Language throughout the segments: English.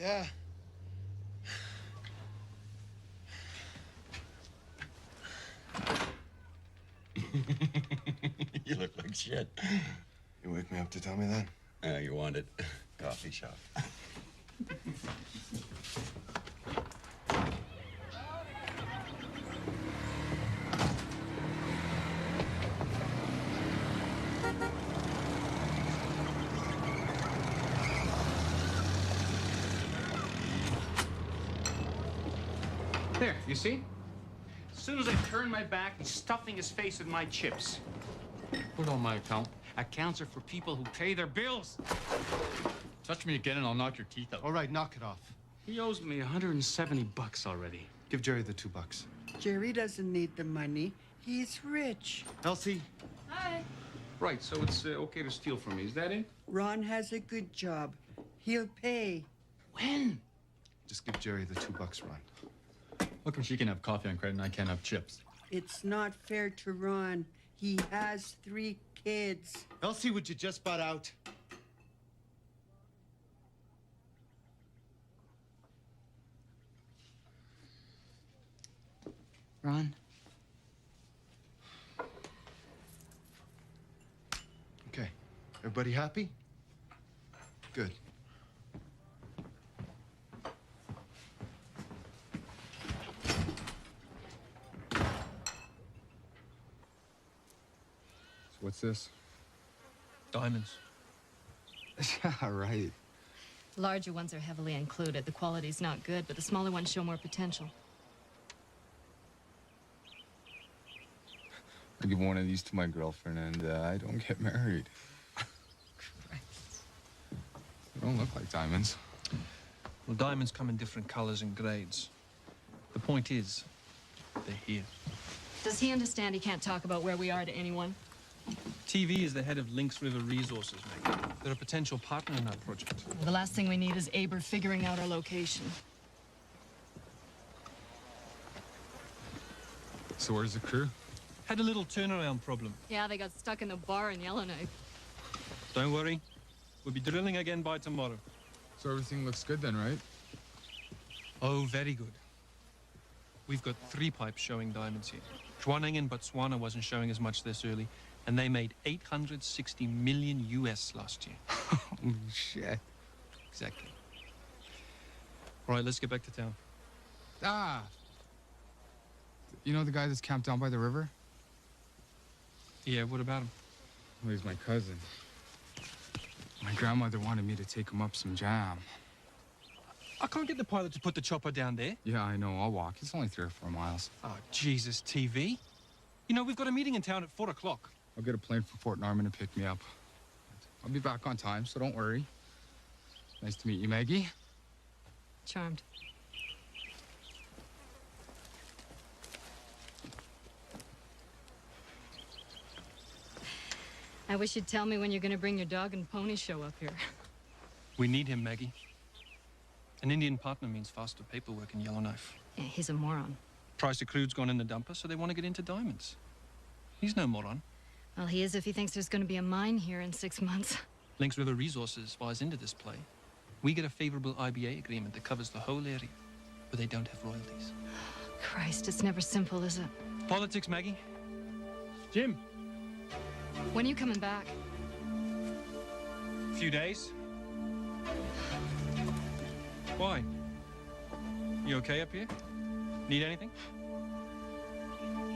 Yeah. You look like shit. You wake me up to tell me that? You wanted coffee shop. There, you see? As soon as I turn my back, he's stuffing his face with my chips. Put on my account. Accounts are for people who pay their bills. Touch me again and I'll knock your teeth out. All right, knock it off. He owes me $170 already. Give Jerry the $2. Jerry doesn't need the money. He's rich. Elsie. Hi. Right, so it's okay to steal from me. Is that it? Ron has a good job. He'll pay. When? Just give Jerry the $2, Ron. How come she can have coffee on credit and I can't have chips? It's not fair to Ron. He has 3 kids. Elsie, would you just butt out? Ron? Okay. Everybody happy? Good. So what's this? Diamonds. Yeah, right. The larger ones are heavily included. The quality's not good, but the smaller ones show more potential. I give one of these to my girlfriend and I don't get married. They don't look like diamonds. Well, diamonds come in different colors and grades. The point is, they're here. Does he understand he can't talk about where we are to anyone? TV is the head of Lynx River Resources, Meg. They're a potential partner in that project. Well, the last thing we need is Aber figuring out our location. So where's the crew? Had a little turnaround problem. Yeah, they got stuck in the bar in Yellowknife. Don't worry. We'll be drilling again by tomorrow. So everything looks good then, right? Oh, very good. We've got 3 pipes showing diamonds here. Chwaneng in Botswana wasn't showing as much this early, and they made 860 million US last year. Holy shit. Exactly. All right, let's get back to town. Ah! You know the guy that's camped down by the river? Yeah, what about him? Well, he's my cousin. My grandmother wanted me to take him up some jam. I can't get the pilot to put the chopper down there. Yeah, I know. I'll walk. It's only 3 or 4 miles. Oh, Jesus, TV. You know, we've got a meeting in town at 4 o'clock. I'll get a plane from Fort Norman to pick me up. I'll be back on time, so don't worry. Nice to meet you, Maggie. Charmed. I wish you'd tell me when you're going to bring your dog and pony show up here. We need him, Maggie. An Indian partner means faster paperwork in Yellowknife. Yeah, he's a moron. Price of crude's gone in the dumper, so they want to get into diamonds. He's no moron. Well, he is if he thinks there's going to be a mine here in 6 months. Lynx River Resources buys into this play. We get a favorable IBA agreement that covers the whole area, but they don't have royalties. Christ, it's never simple, is it? Politics, Maggie. Jim. When are you coming back? A few days. Why? You okay up here? Need anything?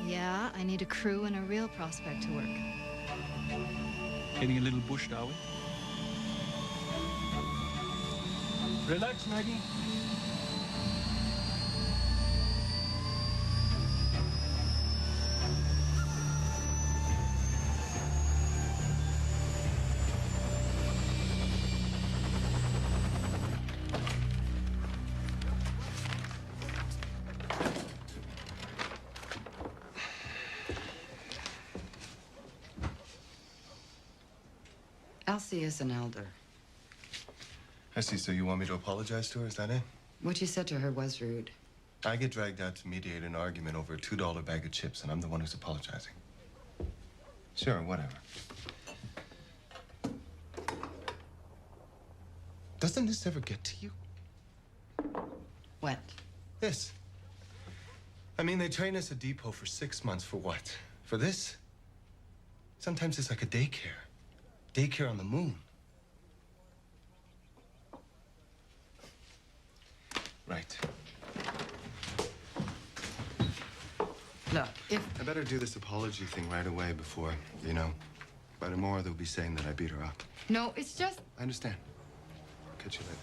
Yeah, I need a crew and a real prospect to work. Getting a little bushed, are we? Relax, Maggie. Elsie is an elder. I see. So you want me to apologize to her? Is that it? What you said to her was rude. I get dragged out to mediate an argument over a $2 bag of chips, and I'm the one who's apologizing. Sure, whatever. Doesn't this ever get to you? What? This. I mean, they train us at depot for 6 months for what? For this? Sometimes it's like a daycare. Daycare on the moon. Right. Look, if... I better do this apology thing right away before, you know, by tomorrow they'll be saying that I beat her up. No, it's just... I understand. Catch you later.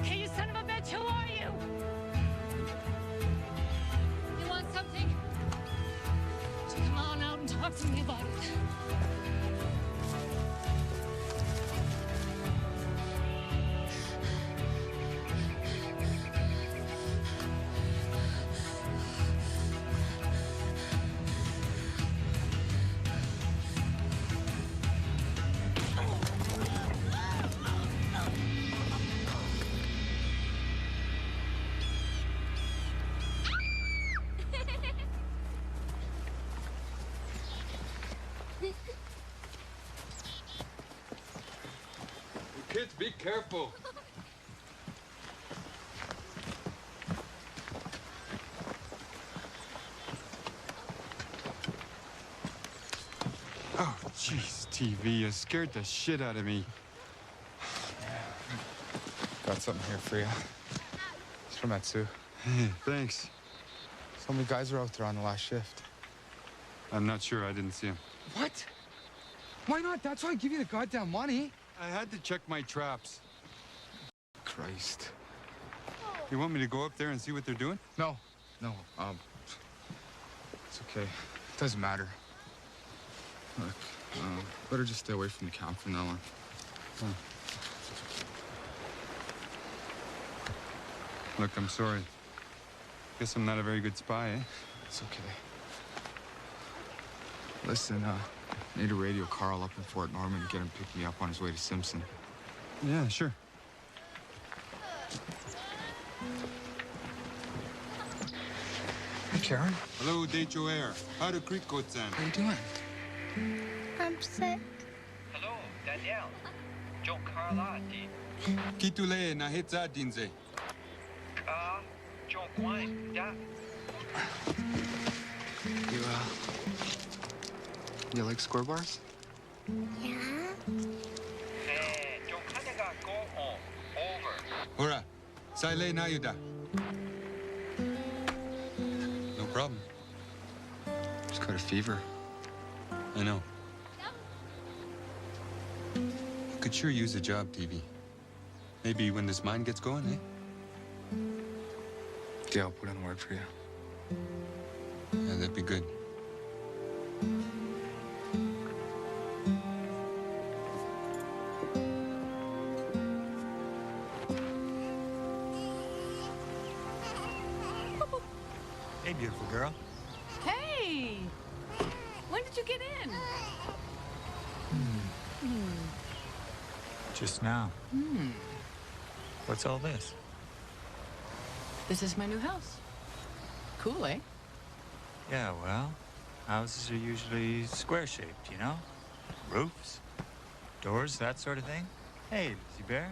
Hey, you son of a bitch, who are you? You want something? So come on out and talk to me about it. Kids, be careful. Oh, jeez, TV, you scared the shit out of me. Got something here for you. It's from Etsu. Thanks. So many guys are out there on the last shift. I'm not sure. I didn't see him. What? Why not? That's why I give you the goddamn money. I had to check my traps. Christ. You want me to go up there and see what they're doing? No, it's okay. It doesn't matter. Look, better just stay away from the camp from now on. Look, I'm sorry. Guess I'm not a very good spy, eh? It's okay. Listen, need to radio Carl up in Fort Norman and get him to pick me up on his way to Simpson. Yeah, sure. Hey, Karen. Hello, Decho Air. How do Creek Coats in? How you doing? I'm sick. Hello, Danielle. Joe Carlotti. Kitule na hitza dinze. Joe Guan, da. You like score bars? Yeah? Hey, Joe Kanaga, go home. Over. Hora, Saile na yuda. No problem. Just got a fever. I know. Could sure use a job, TV. Maybe when this mine gets going, eh? Yeah, I'll put in a word for you. Yeah, that'd be good. Hey, beautiful girl. Hey! When did you get in? Just now. What's all this? This is my new house. Cool, eh? Yeah, well, houses are usually square-shaped, you know? Roofs, doors, that sort of thing. Hey, Lizzie Bear.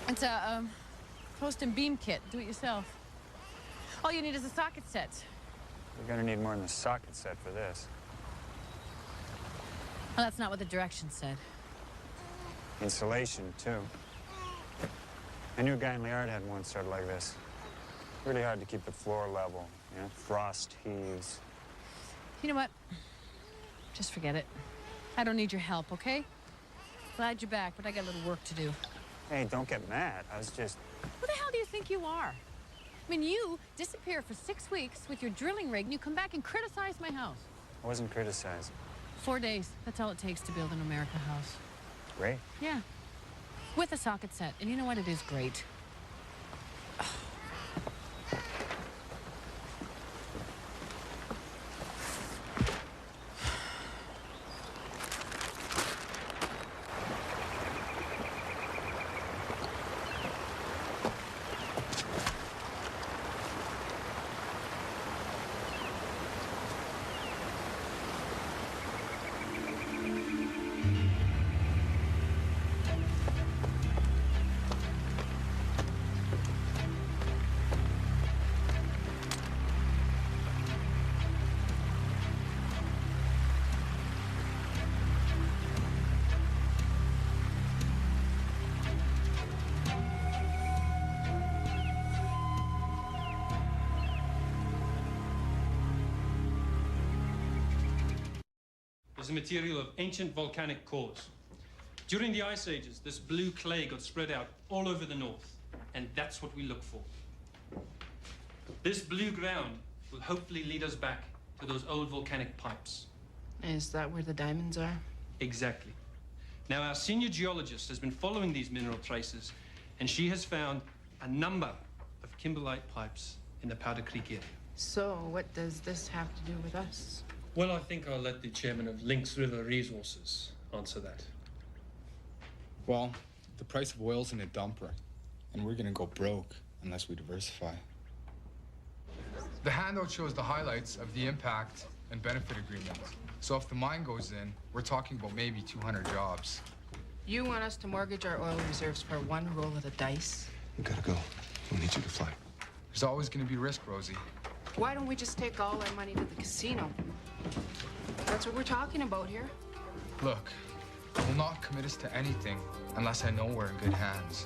It's a post and beam kit. Do it yourself. All you need is a socket set. We're gonna need more than a socket set for this. Well, that's not what the directions said. Insulation, too. I knew a guy in Liard had one sort of like this. Really hard to keep the floor level, Yeah, frost heaves. You know what? Just forget it. I don't need your help, okay? Glad you're back, but I got a little work to do. Hey, don't get mad. I was just... Who the hell do you think you are? I mean, you disappear for 6 weeks with your drilling rig, and you come back and criticize my house. I wasn't criticizing. 4 days. That's all it takes to build an America house. Great. Yeah. With a socket set. And you know what? It is great. Is a material of ancient volcanic cores. During the ice ages, this blue clay got spread out all over the north, and that's what we look for. This blue ground will hopefully lead us back to those old volcanic pipes. Is that where the diamonds are? Exactly. Now, our senior geologist has been following these mineral traces, and she has found a number of kimberlite pipes in the Powder Creek area. So, what does this have to do with us? Well, I think I'll let the chairman of Lynx River Resources answer that. Well, the price of oil's in a dumper, and we're gonna go broke unless we diversify. The handout shows the highlights of the impact and benefit agreement. So if the mine goes in, we're talking about maybe 200 jobs. You want us to mortgage our oil reserves for one roll of the dice? You gotta go. We need you to fly. There's always gonna be risk, Rosie. Why don't we just take all our money to the casino? That's what we're talking about here. Look, will not commit us to anything unless I know we're in good hands.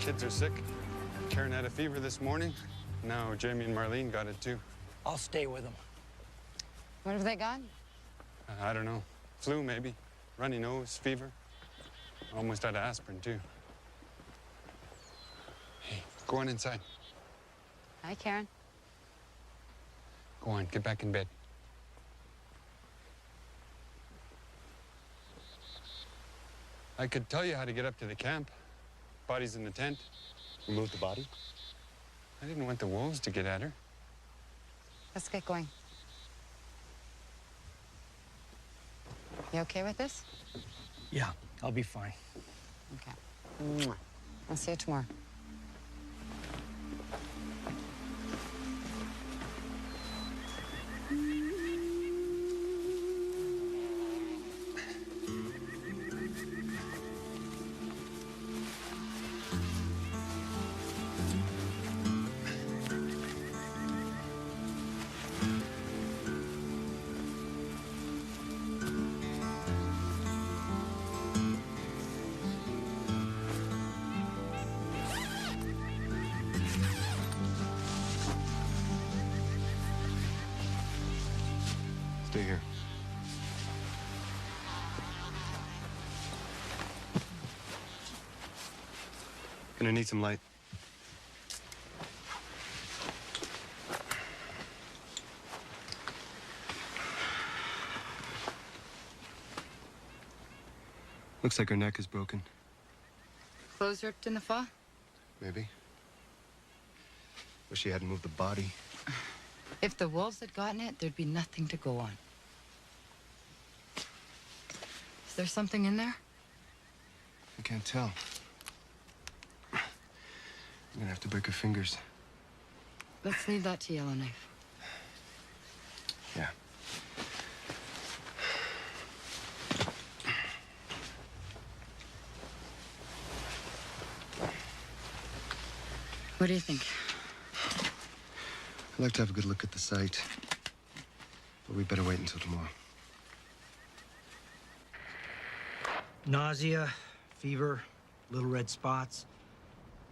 Kids are sick. Karen had a fever this morning. Now Jamie and Marlene got it too. I'll stay with them. What have they got? I don't know. Flu, maybe. Runny nose, fever. Almost out of aspirin, too. Hey, go on inside. Hi, Karen. Go on, get back in bed. I could tell you how to get up to the camp. Body's in the tent. Remove the body? I didn't want the wolves to get at her. Let's get going. You okay with this? Yeah, I'll be fine. Okay. Mwah. I'll see you tomorrow. Stay here. Gonna need some light. Looks like her neck is broken. Clothes ripped in the fall? Maybe. Wish she hadn't moved the body. If the wolves had gotten it, there'd be nothing to go on. Is there something in there? I can't tell. gonna have to break her fingers. Let's leave that to Yellowknife. Yeah. What do you think? I'd like to have a good look at the site, but we better wait until tomorrow. Nausea, fever, little red spots.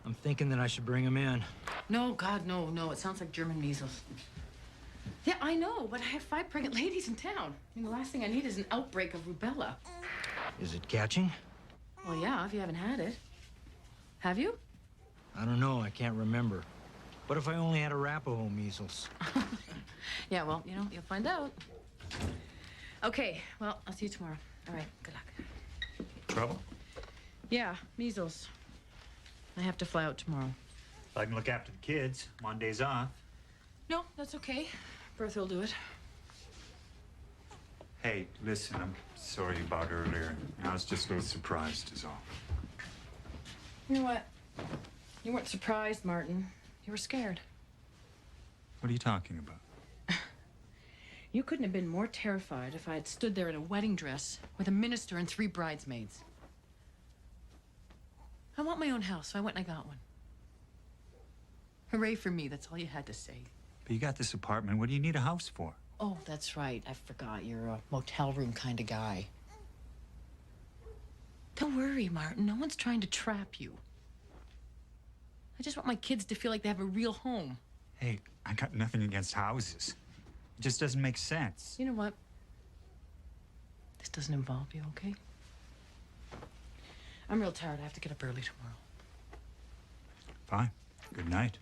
I'm thinking that I should bring him in. No, God, no, no. It sounds like German measles. Yeah, I know, but I have 5 pregnant ladies in town. I mean, the last thing I need is an outbreak of rubella. Is it catching? Well, yeah, if you haven't had it. Have you? I don't know. I can't remember. What if I only had Arapaho measles? Yeah, well, you know, you'll find out. Okay, well, I'll see you tomorrow. All right, good luck. Trouble? Yeah, measles. I have to fly out tomorrow. I can look after the kids. Monday's off. No, that's okay. Bertha will do it. Hey, listen, I'm sorry about earlier. I was just a little surprised is all. You know what? You weren't surprised, Martin. You were scared. What are you talking about? You couldn't have been more terrified if I had stood there in a wedding dress with a minister and 3 bridesmaids. I want my own house, so I went and I got one. Hooray for me, that's all you had to say. But you got this apartment. What do you need a house for? Oh, that's right. I forgot. You're a motel room kind of guy. Don't worry, Martin. No one's trying to trap you. I just want my kids to feel like they have a real home. Hey, I got nothing against houses. It just doesn't make sense. You know what? This doesn't involve you, okay? I'm real tired. I have to get up early tomorrow. Fine. Good night.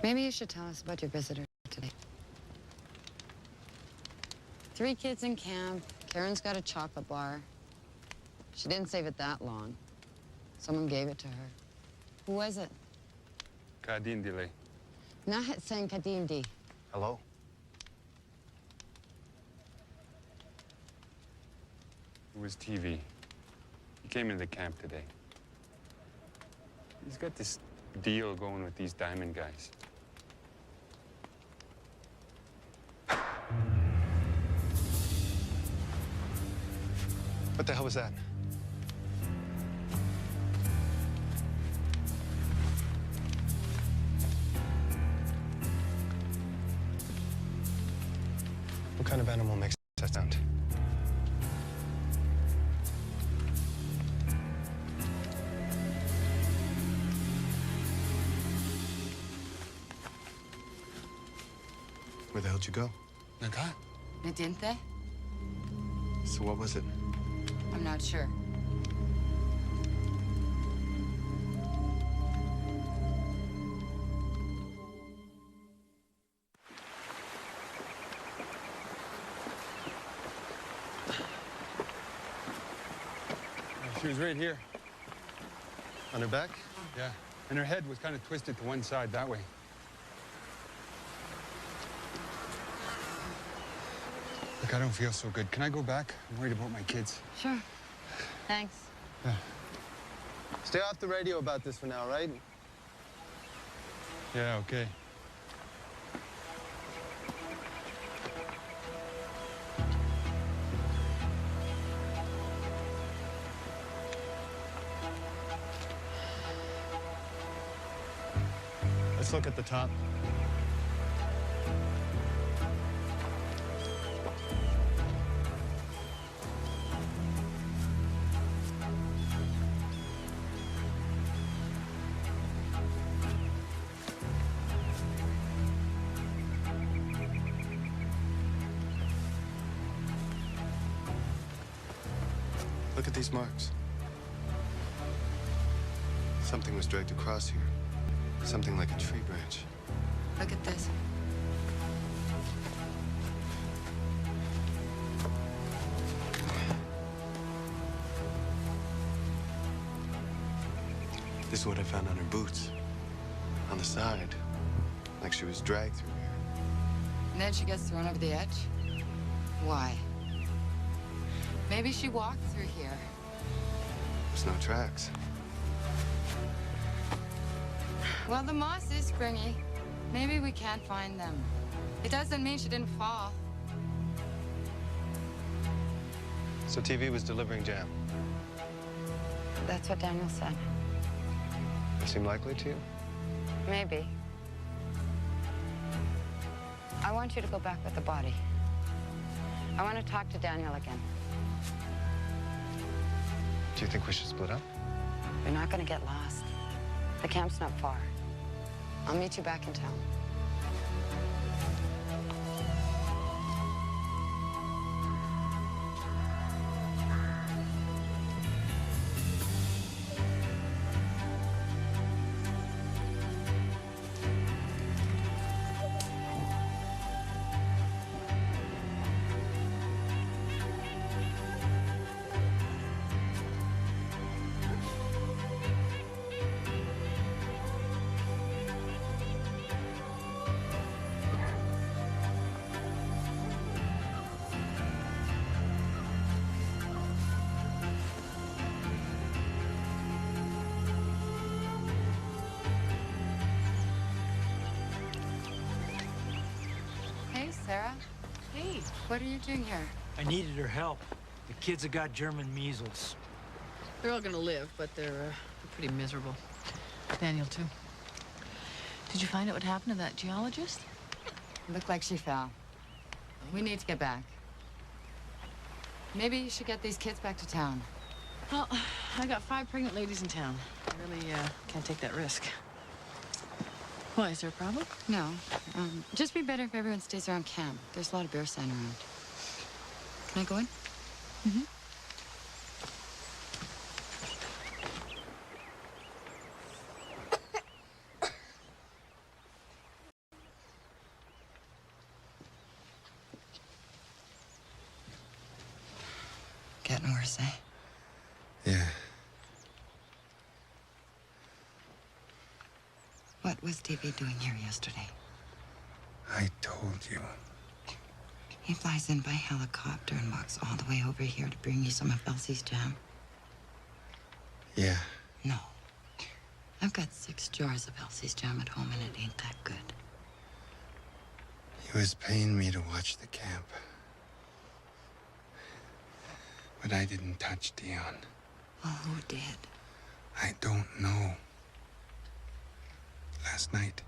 Maybe you should tell us about your visitor today. 3 kids in camp. Karen's got a chocolate bar. She didn't save it that long. Someone gave it to her. Who was it? Kadin Delay. Nahat Sen Kadimdi. Hello? It was TV. He came into the camp today. He's got this deal going with these diamond guys. What the hell was that? What kind of animal makes that sound? Where the hell'd you go? Naga? Nadinte? So what was it? I'm not sure. She was right here. On her back? Yeah. And her head was kind of twisted to one side that way. Look, I don't feel so good. Can I go back? I'm worried about my kids. Sure. Thanks. Yeah. Stay off the radio about this for now, right? Yeah, okay. Let's look at the top. Look at these marks. Something was dragged across here. Something like a tree branch. Look at this. This is what I found on her boots. On the side. Like she was dragged through here. And then she gets thrown over the edge? Why? Maybe she walked through here. There's no tracks. Well, the moss is springy. Maybe we can't find them. It doesn't mean she didn't fall. So TV was delivering jam. That's what Daniel said. That seem likely to you? Maybe. I want you to go back with the body. I want to talk to Daniel again. Do you think we should split up? You're not going to get lost. The camp's not far. I'll meet you back in town. Hey, Sarah. Hey, what are you doing here? I needed her help. The kids have got German measles. They're all gonna live, but they're pretty miserable. Daniel, too. Did you find out what happened to that geologist? Looked like she fell. We need to get back. Maybe you should get these kids back to town. Well, I got 5 pregnant ladies in town. I really can't take that risk. Why, is there a problem? No. Just be better if everyone stays around camp. There's a lot of bear sign around. Can I go in? Mm-hmm. Getting worse, eh? Yeah. What was TV doing here yesterday? I told you. He flies in by helicopter and walks all the way over here to bring you some of Elsie's jam. Yeah. No. I've got 6 jars of Elsie's jam at home, and it ain't that good. He was paying me to watch the camp. But I didn't touch Dion. Well, who did? I don't know. Last night,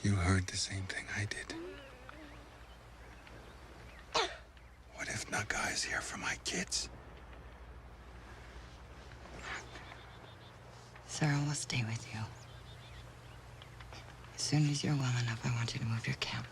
you heard the same thing I did. What if Naga is here for my kids? Sarah will stay with you. As soon as you're well enough, I want you to move your camp.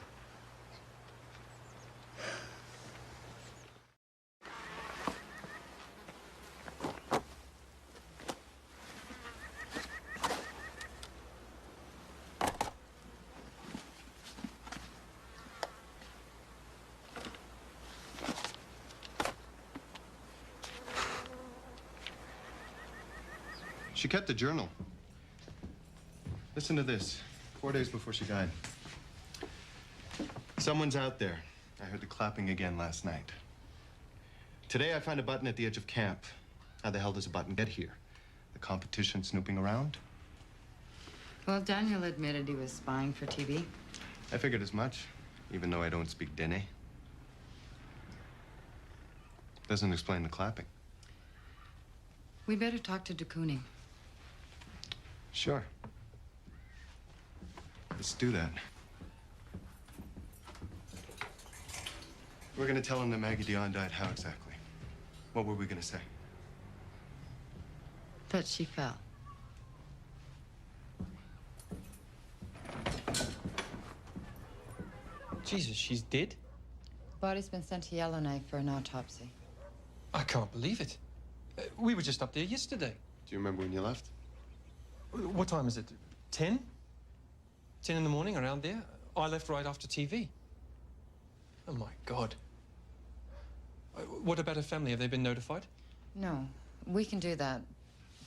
She kept a journal. Listen to this. 4 days before she died. Someone's out there. I heard the clapping again last night. Today I find a button at the edge of camp. How the hell does a button get here? The competition snooping around? Well, Daniel admitted he was spying for TV. I figured as much, even though I don't speak Dene. Doesn't explain the clapping. We better talk to de Kooning. Sure. Let's do that. We're gonna tell him that Maggie Dion died. How exactly? What were we gonna say? That she fell. Jesus, she's dead? Body's been sent to Yellowknife for an autopsy. I can't believe it. We were just up there yesterday. Do you remember when you left? What time is it? 10? 10 in the morning, around there? I left right after TV. Oh, my God. What about her family? Have they been notified? No, we can do that.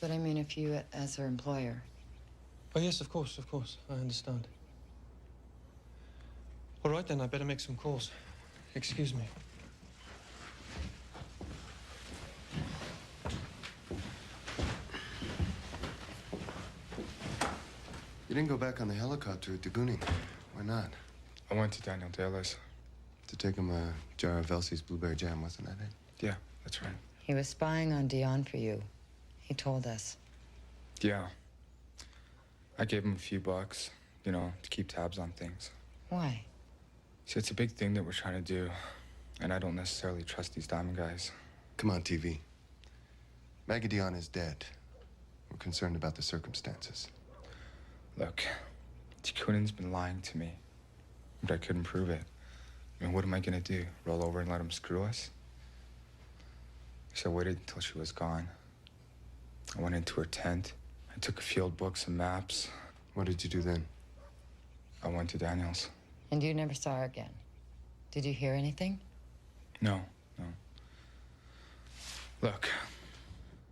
but I mean if you as her employer. Oh, yes, of course, I understand. All right, then, I better make some calls. Excuse me. You didn't go back on the helicopter to Gooning. Why not? I went to Daniel Taylor's. To take him a jar of Elsie's blueberry jam, wasn't that it? Yeah, that's right. He was spying on Dion for you. He told us. Yeah. I gave him a few bucks, you know, to keep tabs on things. Why? See, it's a big thing that we're trying to do, and I don't necessarily trust these diamond guys. Come on, TV. Maggie Dion is dead. We're concerned about the circumstances. Look, Kunin's been lying to me, but I couldn't prove it. I mean, what am I gonna do? Roll over and let him screw us? So I waited until she was gone. I went into her tent. I took a field book, some maps. What did you do then? I went to Daniel's. And you never saw her again? Did you hear anything? No. Look,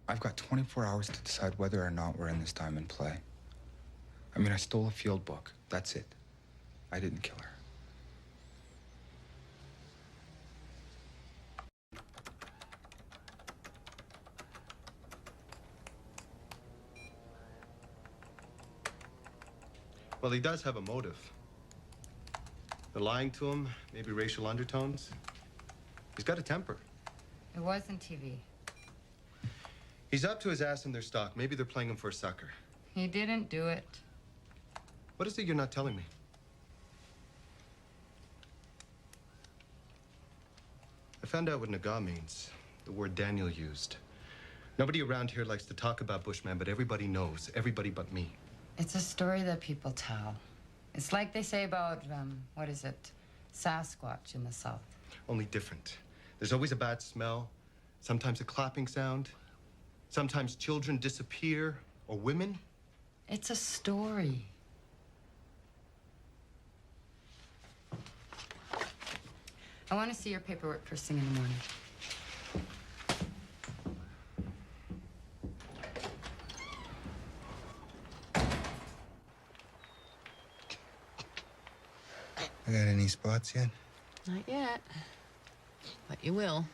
I've got 24 hours to decide whether or not we're in this diamond play. I mean, I stole a field book. That's it. I didn't kill her. Well, he does have a motive. They're lying to him, maybe racial undertones. He's got a temper. It wasn't TV. He's up to his ass in their stock. Maybe they're playing him for a sucker. He didn't do it. What is it you're not telling me? I found out what Naga means, the word Daniel used. Nobody around here likes to talk about Bushman, but everybody knows, everybody but me. It's a story that people tell. It's like they say about, what is it? Sasquatch in the South. Only different. There's always a bad smell, sometimes a clapping sound, sometimes children disappear, or women. It's a story. I want to see your paperwork first thing in the morning. I got any spots yet? Not yet. But you will.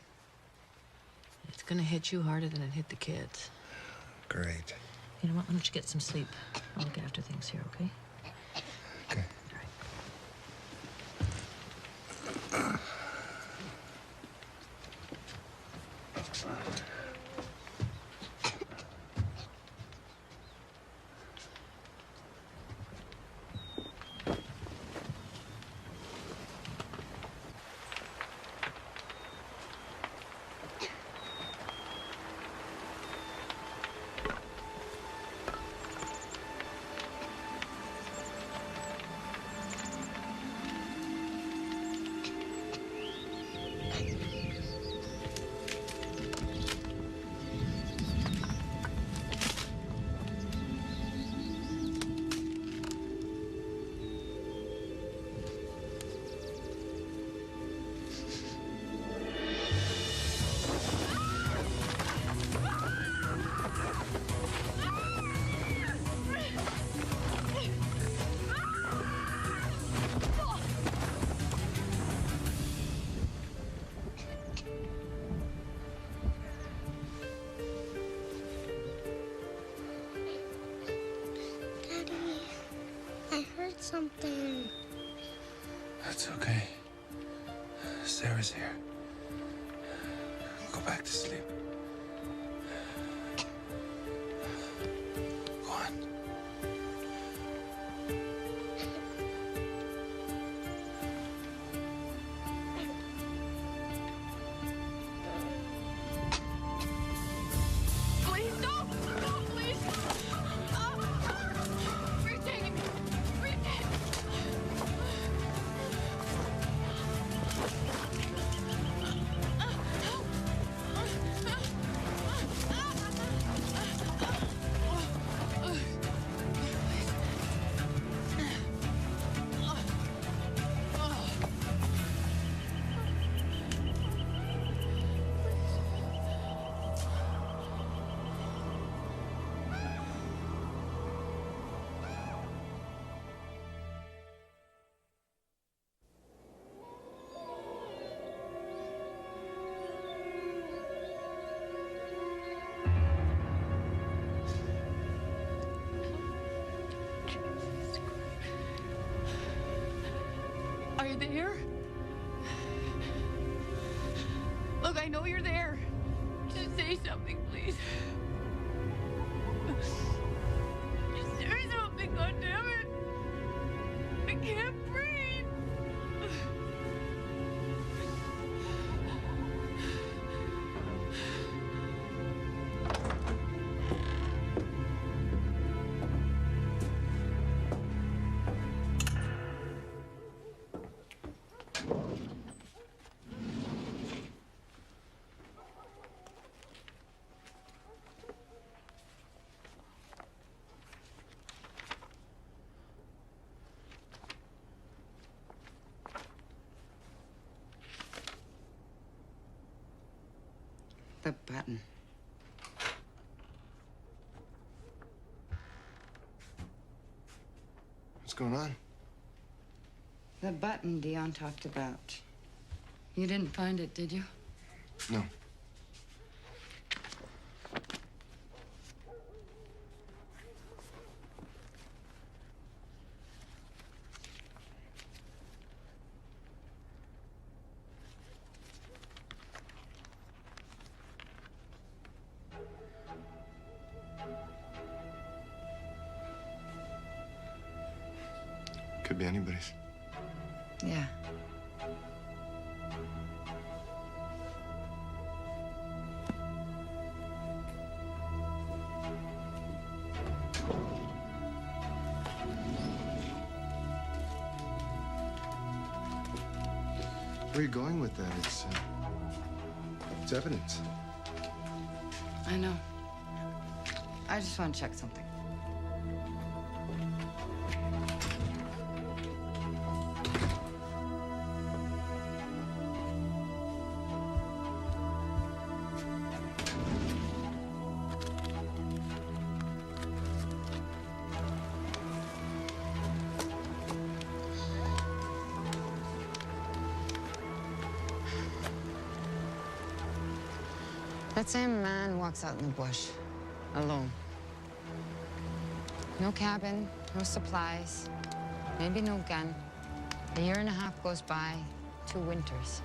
It's gonna hit you harder than it hit the kids. Great. You know what? Why don't you get some sleep? I'll look after things here, okay? Okay. Something. That's okay. Sarah's here. Go back to sleep. Go on. Please don't! No, please! Breathe, Jamie! Breathe, Jamie! there? Look, I know you're there. Just say something, please. Just say something, goddammit. I can't breathe. The button. What's going on? The button Dion talked about. You didn't find it, did you? No. Could be anybody's. Yeah. Where are you going with that? It's evidence. I know. I just want to check something. Let's say a man walks out in the bush, alone. No cabin, no supplies, maybe no gun. A year and a half goes by, 2 winters.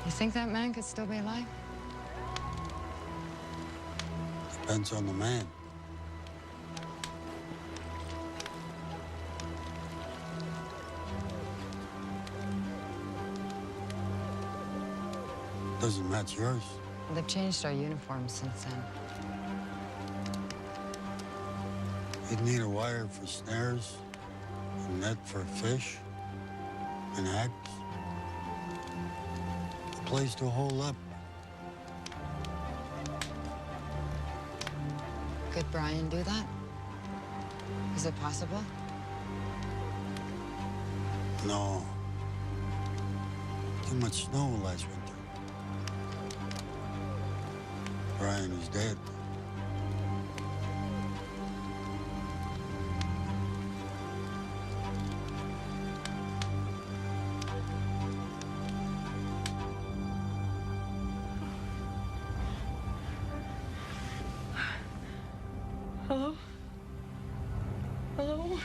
You think that man could still be alive? Depends on the man. Doesn't match yours. Well, they've changed our uniforms since then. You'd need a wire for snares, a net for fish, an axe, a place to hole up. Could Brian do that? Is it possible? No. Too much snow last winter. Brian is dead. Hello? Hello?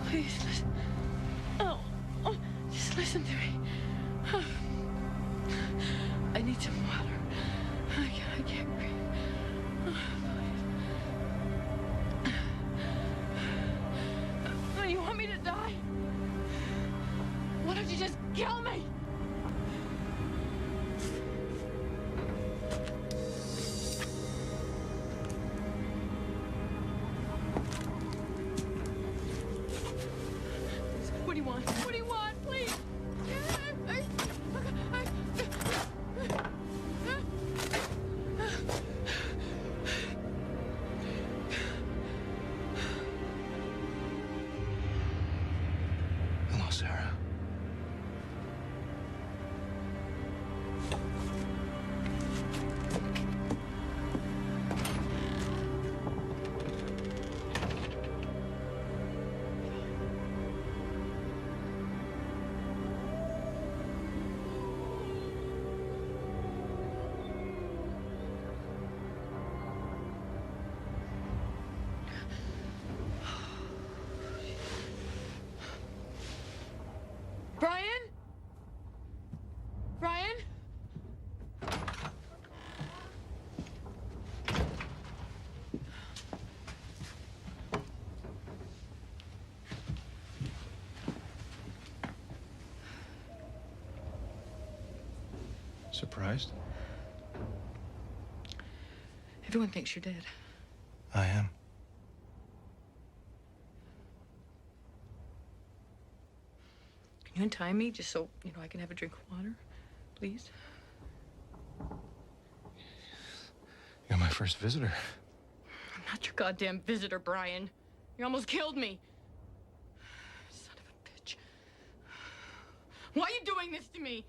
Please, listen. Oh, just listen to me. I need some water. I can't breathe. Please. You want me to die? Why don't you just kill me? What do you want? What do you want? Please. Hello, Sarah. Brian? Brian? Surprised? Everyone thinks you're dead. I am. Can you untie me just so, I can have a drink of water? Please? You're my first visitor. I'm not your goddamn visitor, Brian. You almost killed me. Son of a bitch. Why are you doing this to me?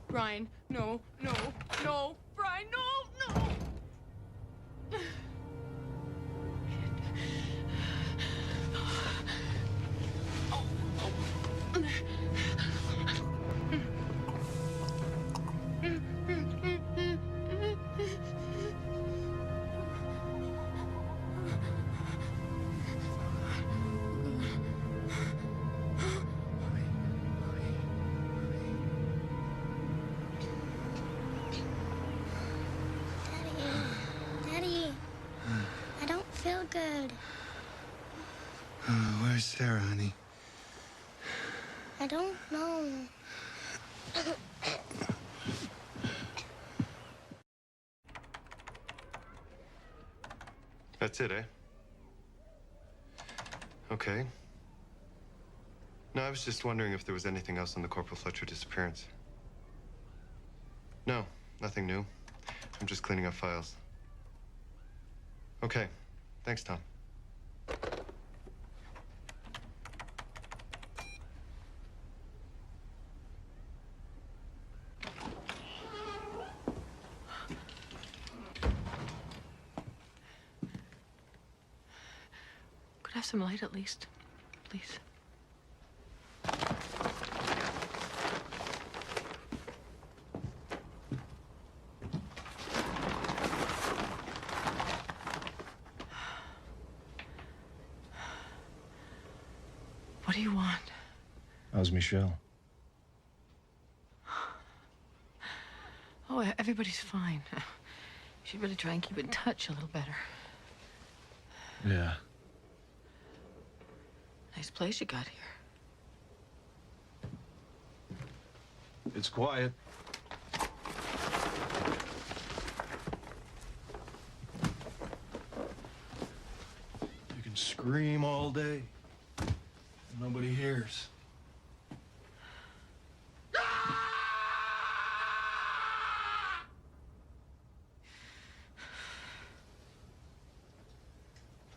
Brian, no, no, no. Brian, no, no. Daddy, I don't feel good. Where's Sarah, honey? I don't know. That's it, eh? Okay. No, I was just wondering if there was anything else on the Corporal Fletcher disappearance. No, nothing new. I'm just cleaning up files. Okay. Thanks, Tom. Could I have some light at least? Please. What do you want? How's Michelle? Oh, everybody's fine. You should really try and keep in touch a little better. Yeah. Nice place you got here. It's quiet. You can scream all day. Nobody hears.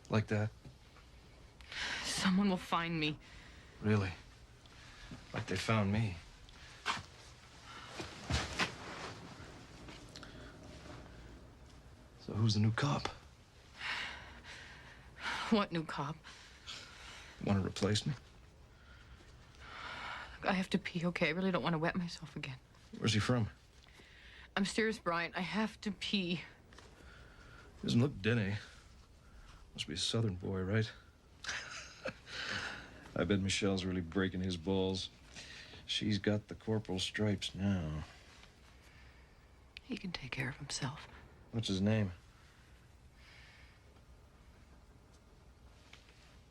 Like that? Someone will find me. Really? Like they found me. So who's the new cop? What new cop? Want to replace me? I have to pee, okay? I really don't want to wet myself again. Where's he from? I'm serious, Brian. I have to pee. Doesn't look Denny. Must be a southern boy, right? I bet Michelle's really breaking his balls. She's got the corporal stripes now. He can take care of himself. What's his name?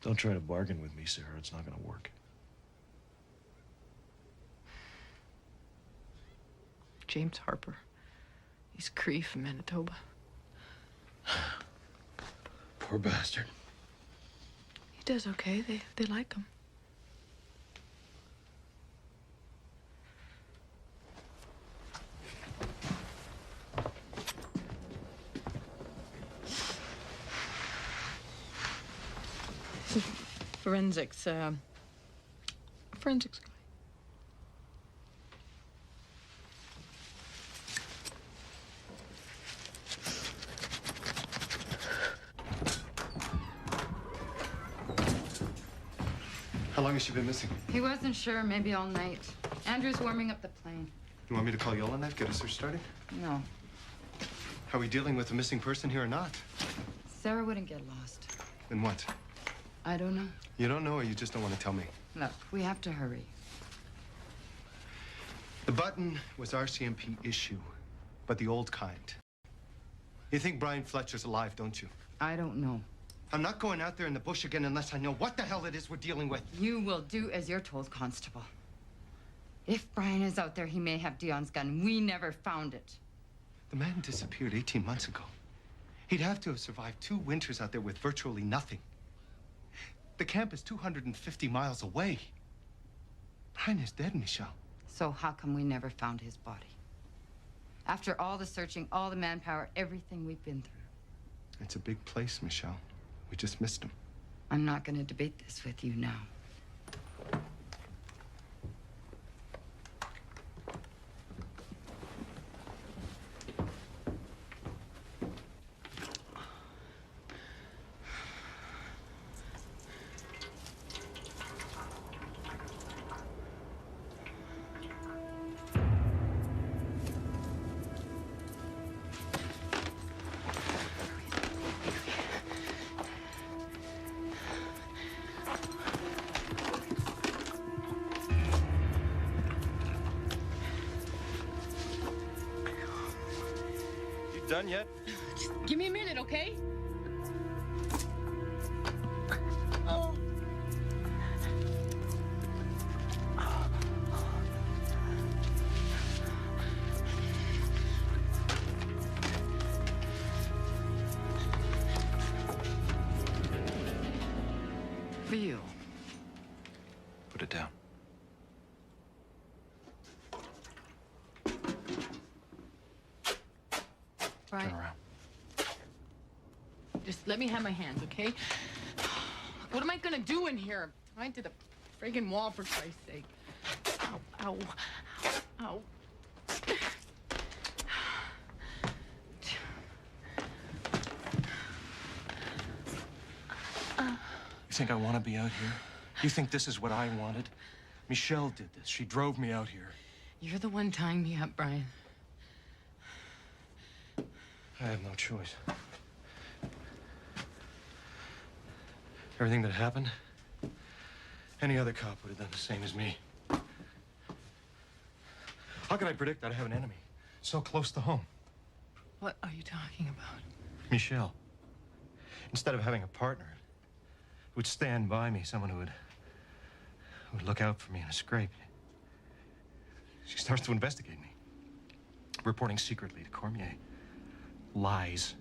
Don't try to bargain with me, Sarah. It's not gonna work. James Harper. He's Cree from Manitoba. Poor bastard. He does okay. They like him. Forensics guy. How long has she been missing? He wasn't sure, maybe all night. Andrew's warming up the plane. You want me to call Yellowknife, get a search started? No. Are we dealing with a missing person here or not? Sarah wouldn't get lost. Then what? I don't know. You don't know or you just don't want to tell me? Look, we have to hurry. The button was RCMP issue, but the old kind. You think Brian Fletcher's alive, don't you? I don't know. I'm not going out there in the bush again unless I know what the hell it is we're dealing with. You will do as you're told, Constable. If Brian is out there, he may have Dion's gun. We never found it. The man disappeared 18 months ago. He'd have to have survived 2 winters out there with virtually nothing. The camp is 250 miles away. Brian is dead, Michelle. So how come we never found his body? After all the searching, all the manpower, everything we've been through. It's a big place, Michelle. We just missed him. I'm not going to debate this with you now. Done yet? Just give me a minute, okay? For you. Put it down. Right. Turn around. Just let me have my hands, okay? What am I gonna do in here? Tied to the friggin' wall, for Christ's sake. Ow, ow, ow. You think I want to be out here? You think this is what I wanted? Michelle did this. She drove me out here. You're the one tying me up, Brian. I have no choice. Everything that happened, any other cop would have done the same as me. How could I predict I'd have an enemy so close to home? What are you talking about? Michelle. Instead of having a partner who would stand by me, someone who would look out for me in a scrape, she starts to investigate me, reporting secretly to Cormier. Lies,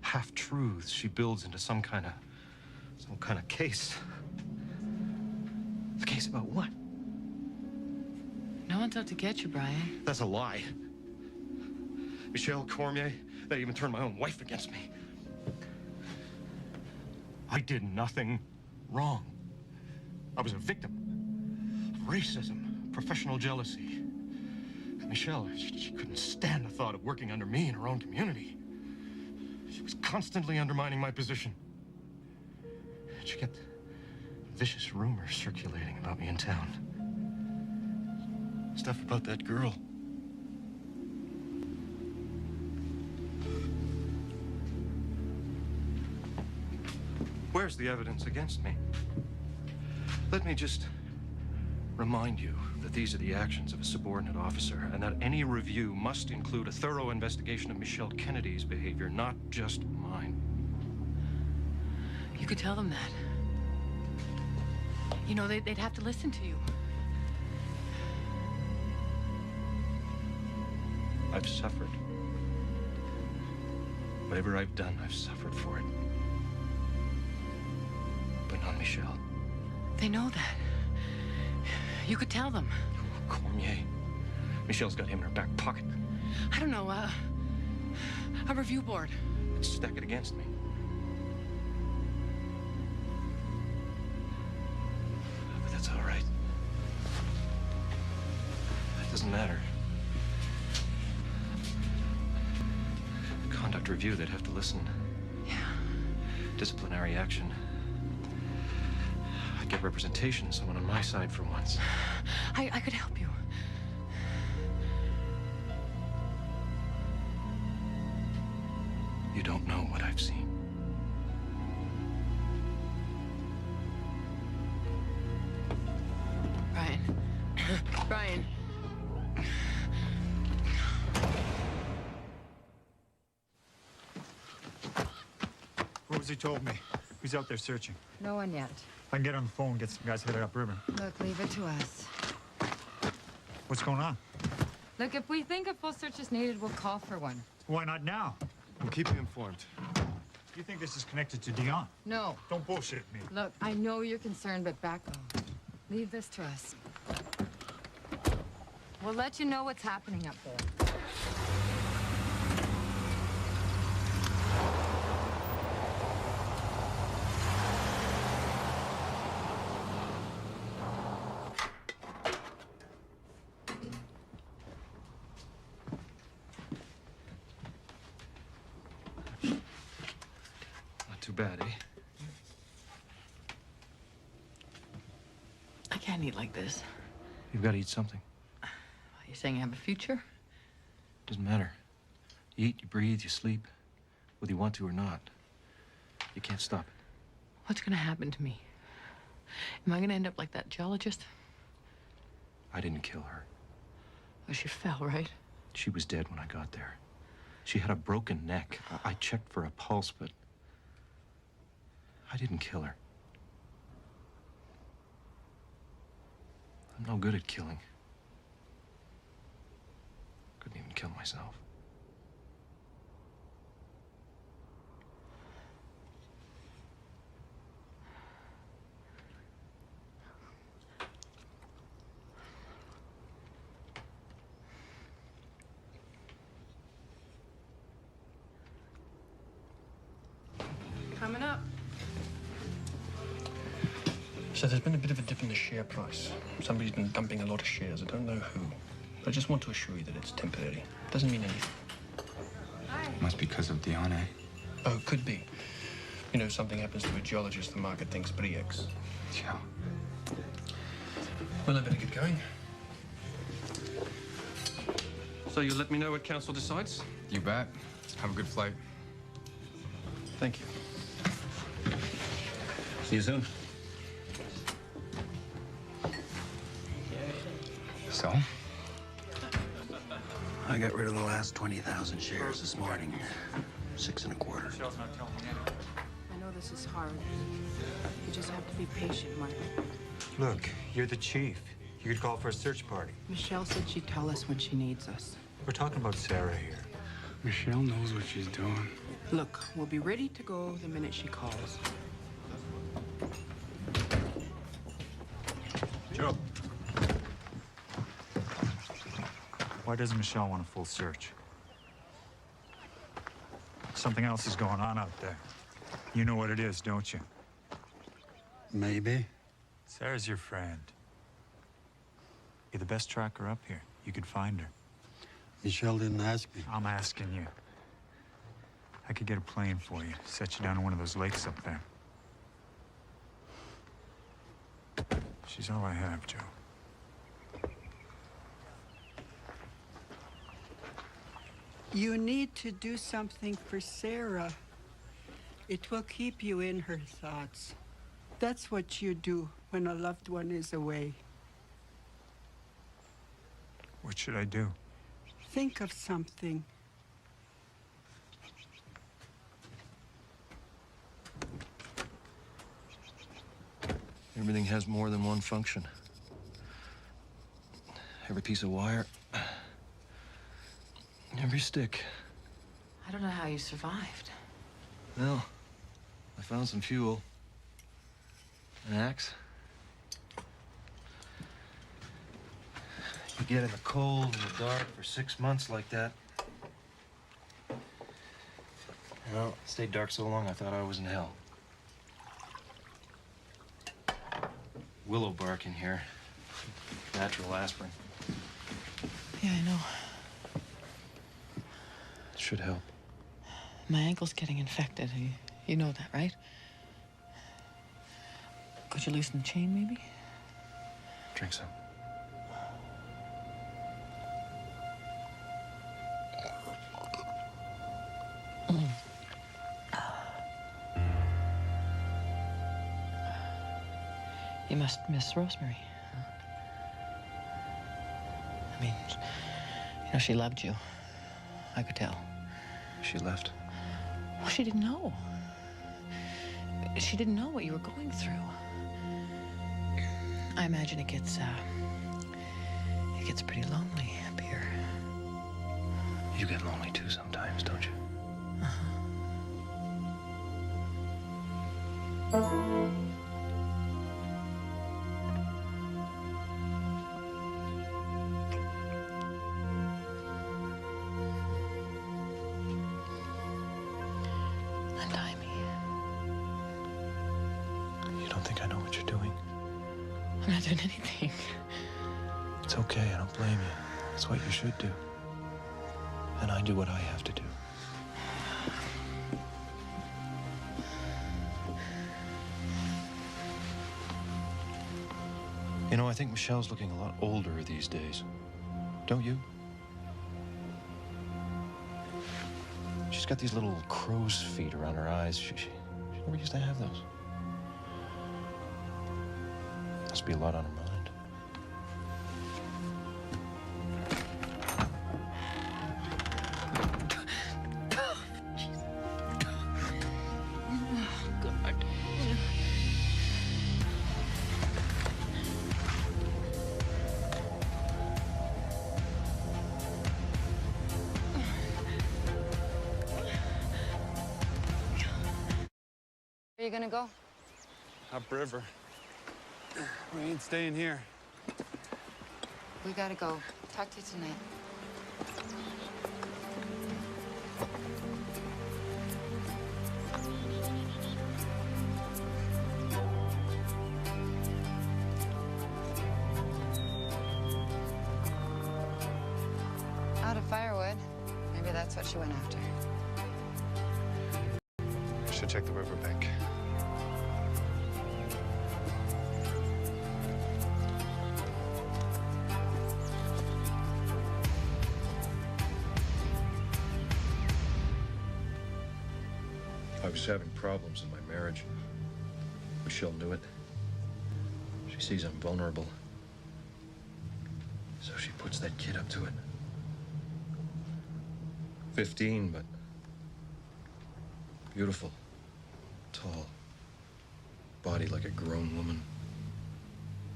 half-truths she builds into some kind of case. A case about what? No one's out to get you, Brian. That's a lie. Michelle, Cormier, they even turned my own wife against me. I did nothing wrong. I was a victim of racism, professional jealousy. And Michelle, she couldn't stand the thought of working under me in her own community. She was constantly undermining my position. She kept vicious rumors circulating about me in town. Stuff about that girl. Where's the evidence against me? Let me just remind you that these are the actions of a subordinate officer, and that any review must include a thorough investigation of Michelle Kennedy's behavior, not just mine. You could tell them that. You know, they'd have to listen to you. I've suffered. Whatever I've done, I've suffered for it. But not Michelle. They know that. You could tell them. Cormier. Michelle's got him in her back pocket. I don't know, a review board. Stack it against me. But that's all right. It doesn't matter. Conduct review, they'd have to listen. Yeah. Disciplinary action. I'd get representation, someone on my side for once. I could help you. You don't know what I've seen. Brian. Rosie told me. He's out there searching. No one yet. I can get on the phone, get some guys headed upriver. Look, leave it to us. What's going on? Look, if we think a full search is needed, we'll call for one. Why not now? We'll keep you informed. You think this is connected to Dion? No. Don't bullshit me. Look, I know you're concerned, but back off. Leave this to us. We'll let you know what's happening up there. Not too bad, eh? I can't eat like this. You've got to eat something. Are you saying I have a future? Doesn't matter. You eat, you breathe, you sleep, whether you want to or not. You can't stop it. What's gonna happen to me? Am I gonna end up like that geologist? I didn't kill her. Oh, she fell, right? She was dead when I got there. She had a broken neck. I checked for a pulse, but I didn't kill her. I'm no good at killing. Couldn't even kill myself. Coming up. So there's been a bit of a dip in the share price. Somebody's been dumping a lot of shares. I don't know who. But I just want to assure you that it's temporary. Doesn't mean anything. Must be because of Dion, eh? Oh, could be. You know, something happens to a geologist, the market thinks 3x. Yeah. Well, I better get going. So you'll let me know what council decides? You bet. Have a good flight. Thank you. See you soon. So? I got rid of the last 20,000 shares this morning. 6 1/4. I know this is hard. You just have to be patient, Mark. Look, you're the chief. You could call for a search party. Michelle said she'd tell us when she needs us. We're talking about Sarah here. Michelle knows what she's doing. Look, we'll be ready to go the minute she calls. Joe. Why doesn't Michelle want a full search? Something else is going on out there. You know what it is, don't you? Maybe. Sarah's your friend. You're the best tracker up here. You could find her. Michelle didn't ask me. I'm asking you. I could get a plane for you, set you down in one of those lakes up there. She's all I have, Joe. You need to do something for Sarah. It will keep you in her thoughts. That's what you do when a loved one is away. What should I do? Think of something. Everything has more than one function. Every piece of wire, every stick. I don't know how you survived. Well, I found some fuel, an axe. You get in the cold and the dark for 6 months like that. Well, it stayed dark so long I thought I was in hell. Willow bark in here. Natural aspirin. Yeah, I know. It should help. My ankle's getting infected. You know that, right? Could you loosen the chain, maybe? Drink some. You must miss Rosemary. I mean, you know, she loved you. I could tell. She left. Well, she didn't know. She didn't know what you were going through. I imagine it gets pretty lonely up here. You get lonely too sometimes, don't you? Untie me. You don't think I know what you're doing? I'm not doing anything. It's okay, I don't blame you. It's what you should do. And I do what I have to do. You know, I think Michelle's looking a lot older these days. Don't you? She's got these little crow's feet around her eyes. She never used to have those. Must be a lot on her mind. Where are you gonna go? Upriver. We ain't staying here. We gotta go. Talk to you tonight. Out of firewood. Maybe that's what she went after. Should check the riverbank. I was having problems in my marriage. Michelle knew it. She sees I'm vulnerable. So she puts that kid up to it. 15, but beautiful. Tall. Body like a grown woman.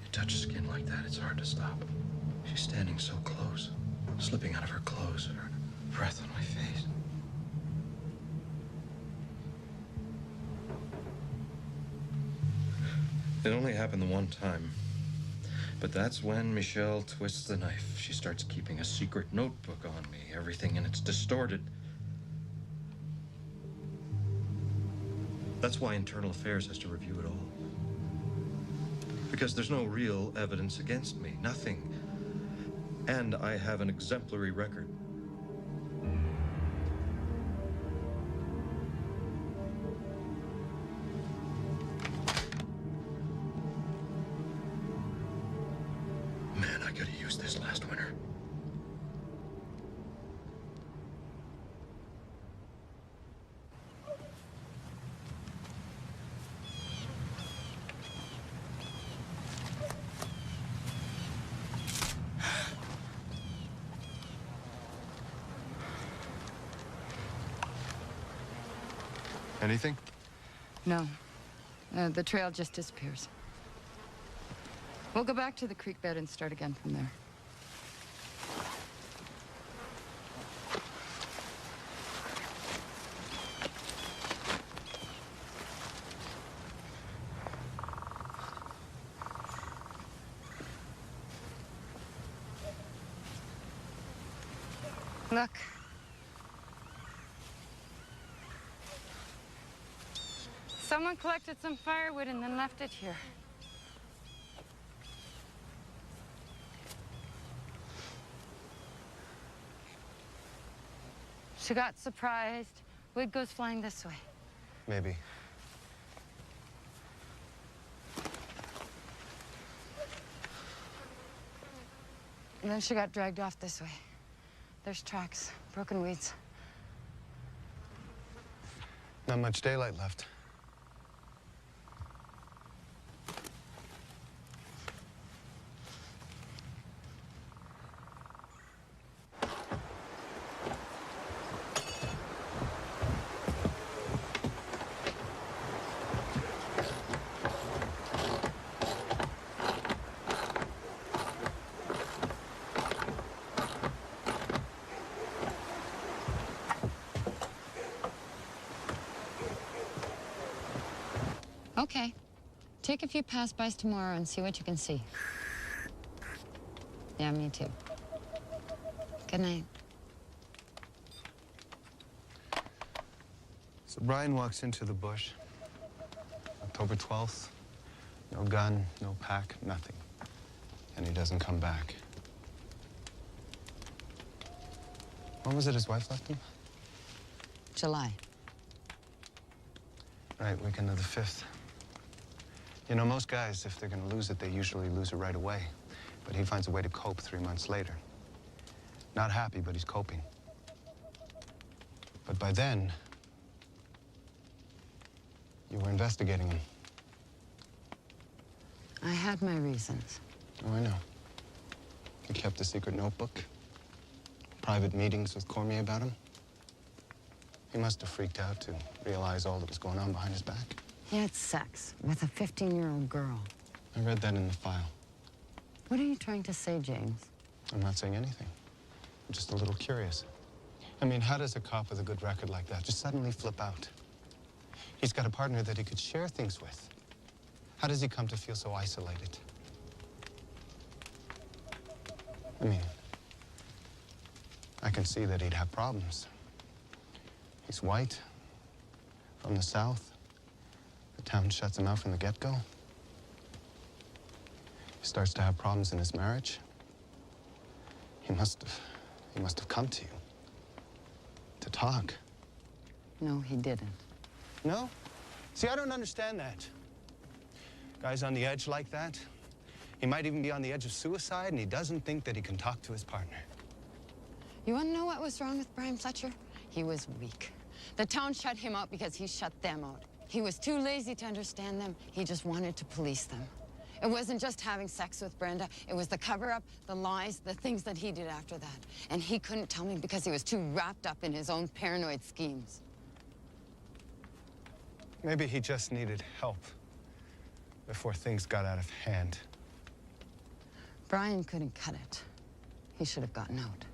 You touch skin like that, it's hard to stop. She's standing so close, slipping out of her clothes, her breath on my face. It only happened the one time. But that's when Michelle twists the knife. She starts keeping a secret notebook on me. Everything in it's distorted. That's why Internal Affairs has to review it all. Because there's no real evidence against me. Nothing. And I have an exemplary record. Man, I could have used this last winter. Anything? No. The trail just disappears. We'll go back to the creek bed and start again from there. Look. Someone collected some firewood and then left it here. She got surprised. Wood goes flying this way. Maybe. And then she got dragged off this way. There's tracks, broken weeds. Not much daylight left. Okay. Take a few pass-bys tomorrow and see what you can see. Yeah, me too. Good night. So Brian walks into the bush, October 12th. No gun, no pack, nothing. And he doesn't come back. When was it his wife left him? July. Right, weekend of the 5th. You know, most guys, if they're gonna lose it, they usually lose it right away. But he finds a way to cope 3 months later. Not happy, but he's coping. But by then, you were investigating him. I had my reasons. Oh, I know. You kept a secret notebook, private meetings with Cormier about him. He must have freaked out to realize all that was going on behind his back. He had sex with a 15-year-old girl. I read that in the file. What are you trying to say, James? I'm not saying anything. I'm just a little curious. I mean, how does a cop with a good record like that just suddenly flip out? He's got a partner that he could share things with. How does he come to feel so isolated? I mean, I can see that he'd have problems. He's white, from the South. The town shuts him out from the get-go. He starts to have problems in his marriage. He must have come to you to talk. No, he didn't. No? See, I don't understand that. Guy's on the edge like that. He might even be on the edge of suicide, and he doesn't think that he can talk to his partner. You want to know what was wrong with Brian Fletcher? He was weak. The town shut him out because he shut them out. He was too lazy to understand them. He just wanted to police them. It wasn't just having sex with Brenda. It was the cover-up, the lies, the things that he did after that. And he couldn't tell me because he was too wrapped up in his own paranoid schemes. Maybe he just needed help before things got out of hand. Brian couldn't cut it. He should have gotten out.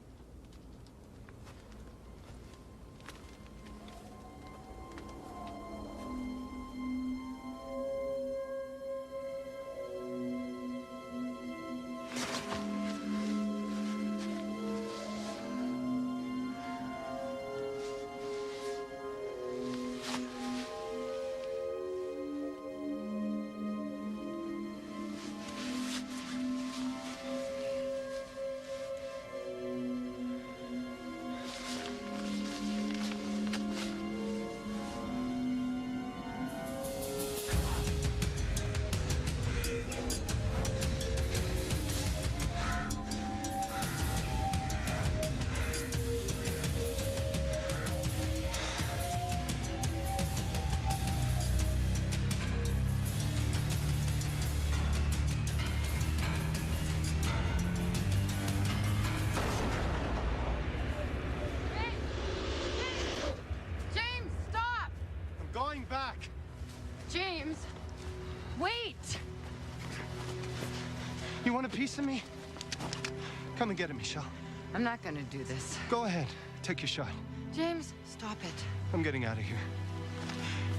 Back. James, wait! You want a piece of me? Come and get it, Michelle. I'm not gonna do this. Go ahead. Take your shot. James, stop it. I'm getting out of here.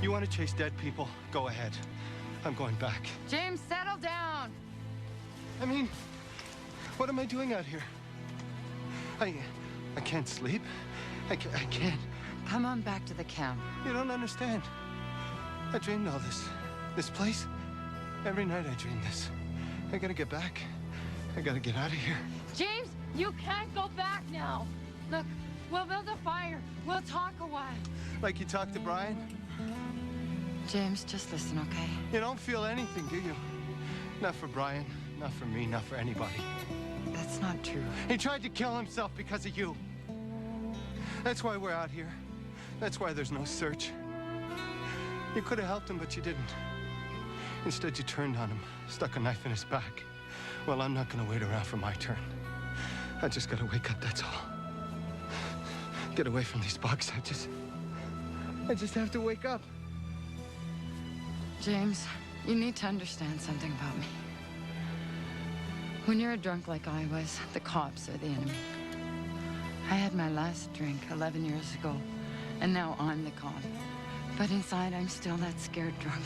You want to chase dead people? Go ahead. I'm going back. James, settle down. I mean, what am I doing out here? I can't sleep. I can't. Come on back to the camp. You don't understand. I dreamed all this. This place. Every night I dream this. I gotta get back. I gotta get out of here. James, you can't go back now. Look, we'll build a fire. We'll talk a while. Like you talked to Brian? James, just listen, okay? You don't feel anything, do you? Not for Brian, not for me, not for anybody. That's not true. He tried to kill himself because of you. That's why we're out here. That's why there's no search. You could have helped him, but you didn't. Instead, you turned on him, stuck a knife in his back. Well, I'm not gonna wait around for my turn. I just gotta wake up, that's all. Get away from these bugs. I just have to wake up. James, you need to understand something about me. When you're a drunk like I was, the cops are the enemy. I had my last drink 11 years ago, and now I'm the cop. But inside, I'm still that scared drunk.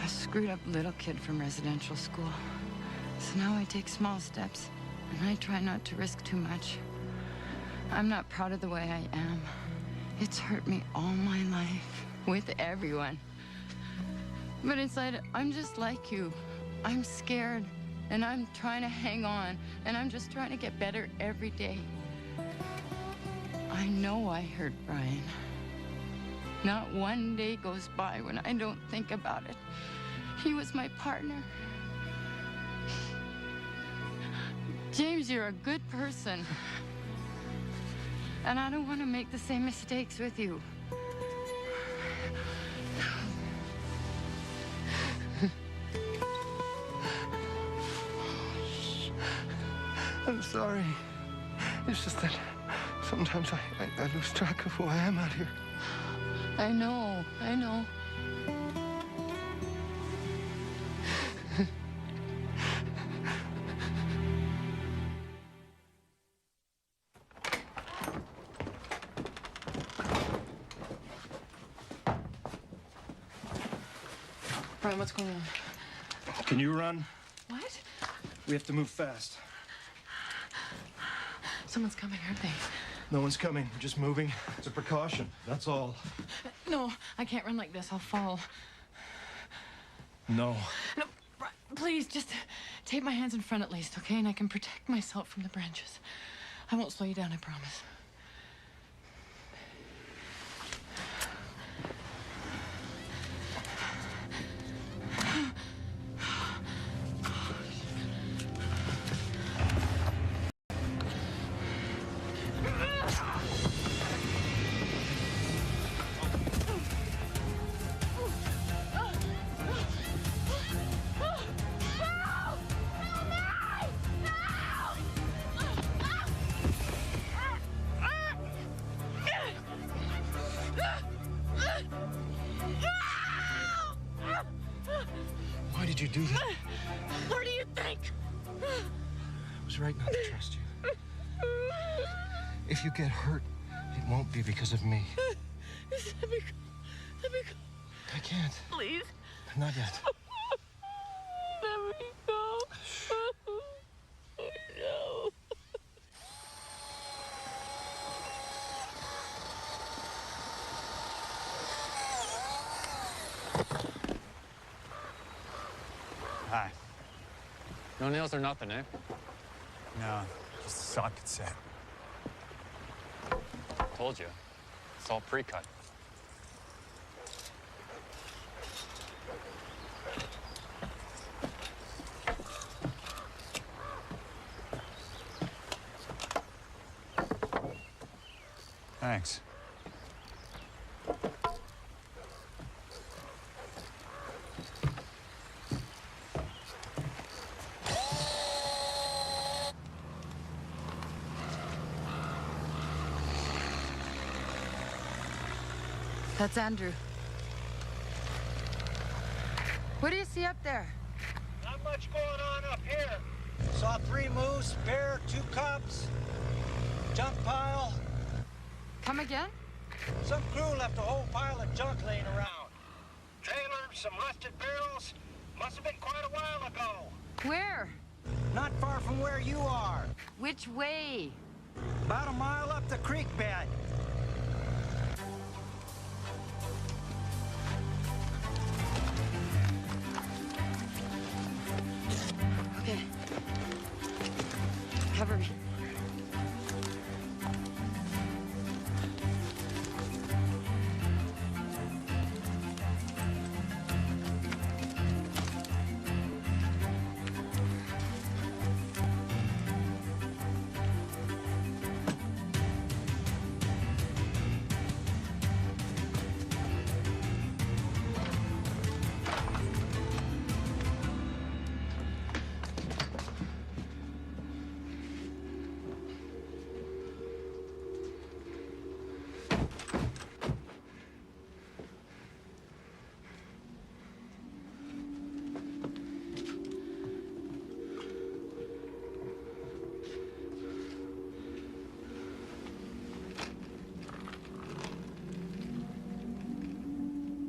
A screwed up little kid from residential school. So now I take small steps, and I try not to risk too much. I'm not proud of the way I am. It's hurt me all my life, with everyone. But inside, I'm just like you. I'm scared, and I'm trying to hang on, and I'm just trying to get better every day. I know I hurt Brian. Not one day goes by when I don't think about it. He was my partner. James, you're a good person. And I don't want to make the same mistakes with you. I'm sorry. It's just that sometimes I lose track of who I am out here. I know. Brian, what's going on? Can you run? What? We have to move fast. Someone's coming, aren't they? No one's coming. We're just moving. It's a precaution. That's all. No, I can't run like this. I'll fall. No. No, Brian, please, just take my hands in front at least, okay? And I can protect myself from the branches. I won't slow you down, I promise. Why did you do that? What do you think? I was right not to trust you. If you get hurt, it won't be because of me. Let me go. I can't. Please. Not yet. Let me go. No. Hi. No nails or nothing, eh? No, just a socket set. Told you. It's all pre-cut. Thanks. That's Andrew. What do you see up there? Not much going on up here. Saw 3 moose, bear, 2 cubs, junk pile. Come again? Some crew left a whole pile of junk laying around. Trailer, some rusted barrels. Must have been quite a while ago. Where? Not far from where you are. Which way? About a mile up the creek bed. Okay. Cover me.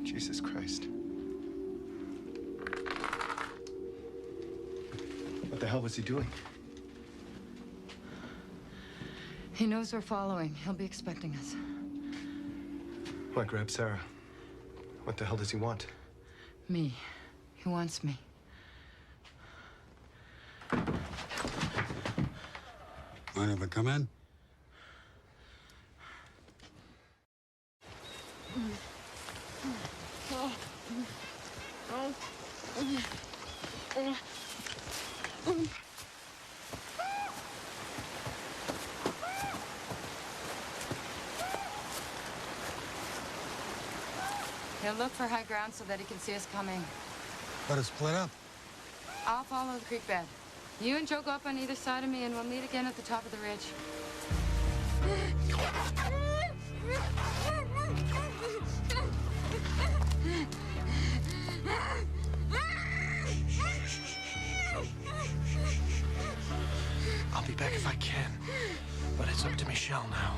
Jesus Christ. hell was he doing? He knows we're following. He'll be expecting us. Why grab Sarah? What the hell does he want? Me. He wants me. Mind if I come in? He'll look for high ground so that he can see us coming. Better split up. I'll follow the creek bed. You and Joe go up on either side of me, and we'll meet again at the top of the ridge. I'll be back if I can, but it's up to Michelle now.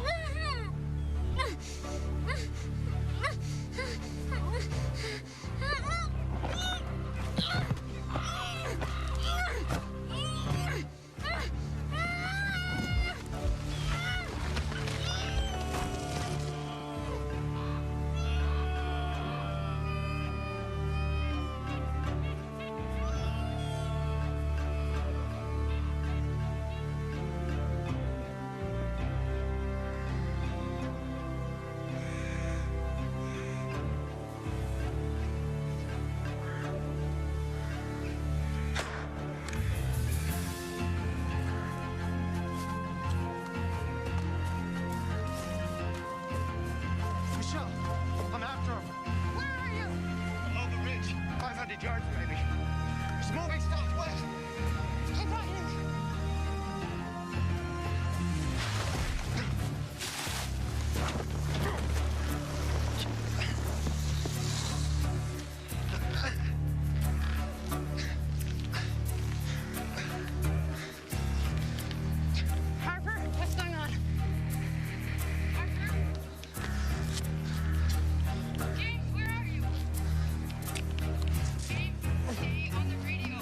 Michelle, I'm after him. Where are you? Below the ridge, 500 yards maybe. He's moving southwest. Hey, Brian. Harper, what's going on? Harper? James, where are you? James, stay on the radio.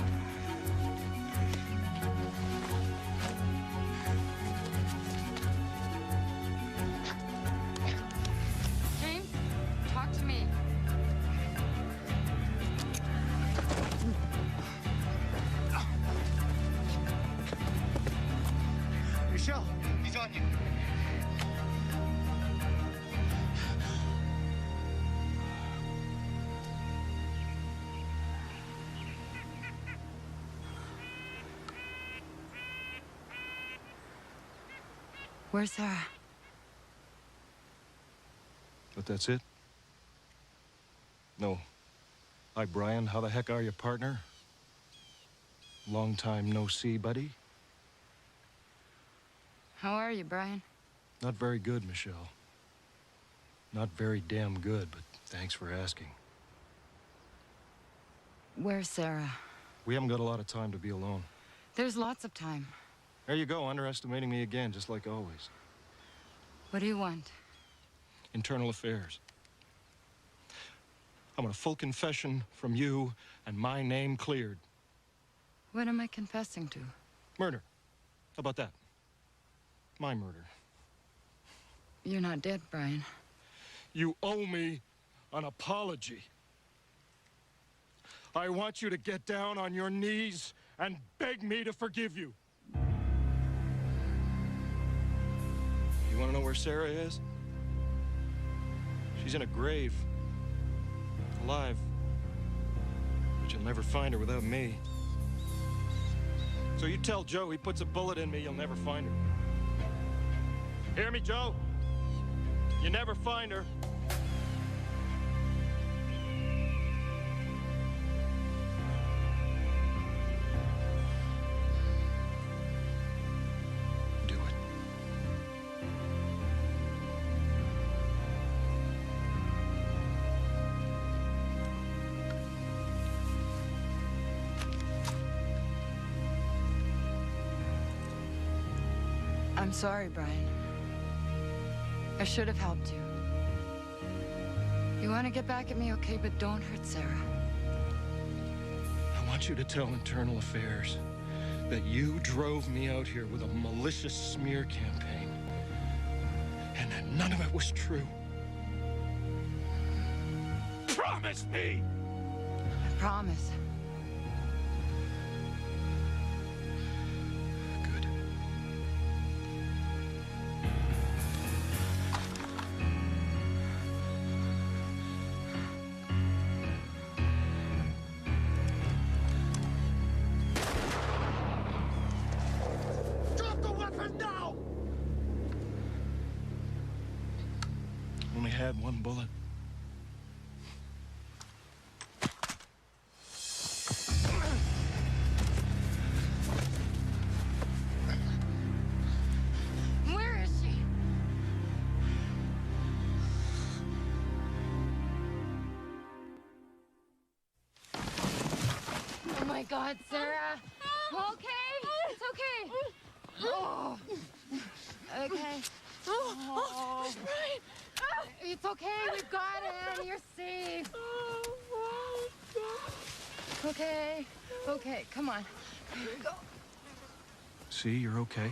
James, talk to me. Michelle, he's on you. Where's Sarah? But that's it? No. Hi, Brian. How the heck are you, partner? Long time no see, buddy. How are you, Brian? Not very good, Michelle. Not very damn good, but thanks for asking. Where's Sarah? We haven't got a lot of time to be alone. There's lots of time. There you go, underestimating me again, just like always. What do you want? Internal affairs. I want a full confession from you and my name cleared. What am I confessing to? Murder. How about that? My murder. You're not dead, Brian. You owe me an apology. I want you to get down on your knees and beg me to forgive you. You want to know where Sarah is? She's in a grave. Alive. But you'll never find her without me. So you tell Joe he puts a bullet in me, you'll never find her. Hear me, Joe? You never find her. Do it. I'm sorry, Brian. I should have helped you. You want to get back at me, okay, but don't hurt Sarah. I want you to tell Internal Affairs that you drove me out here with a malicious smear campaign, and that none of it was true. Promise me! I promise. Drop the weapon now! Only had one bullet. Where is she? Oh my God, Sarah. Okay? It's okay. Oh. Okay. Oh. It's okay. We've got it. You're safe. Okay. Okay. Come on. Go. See, you're okay.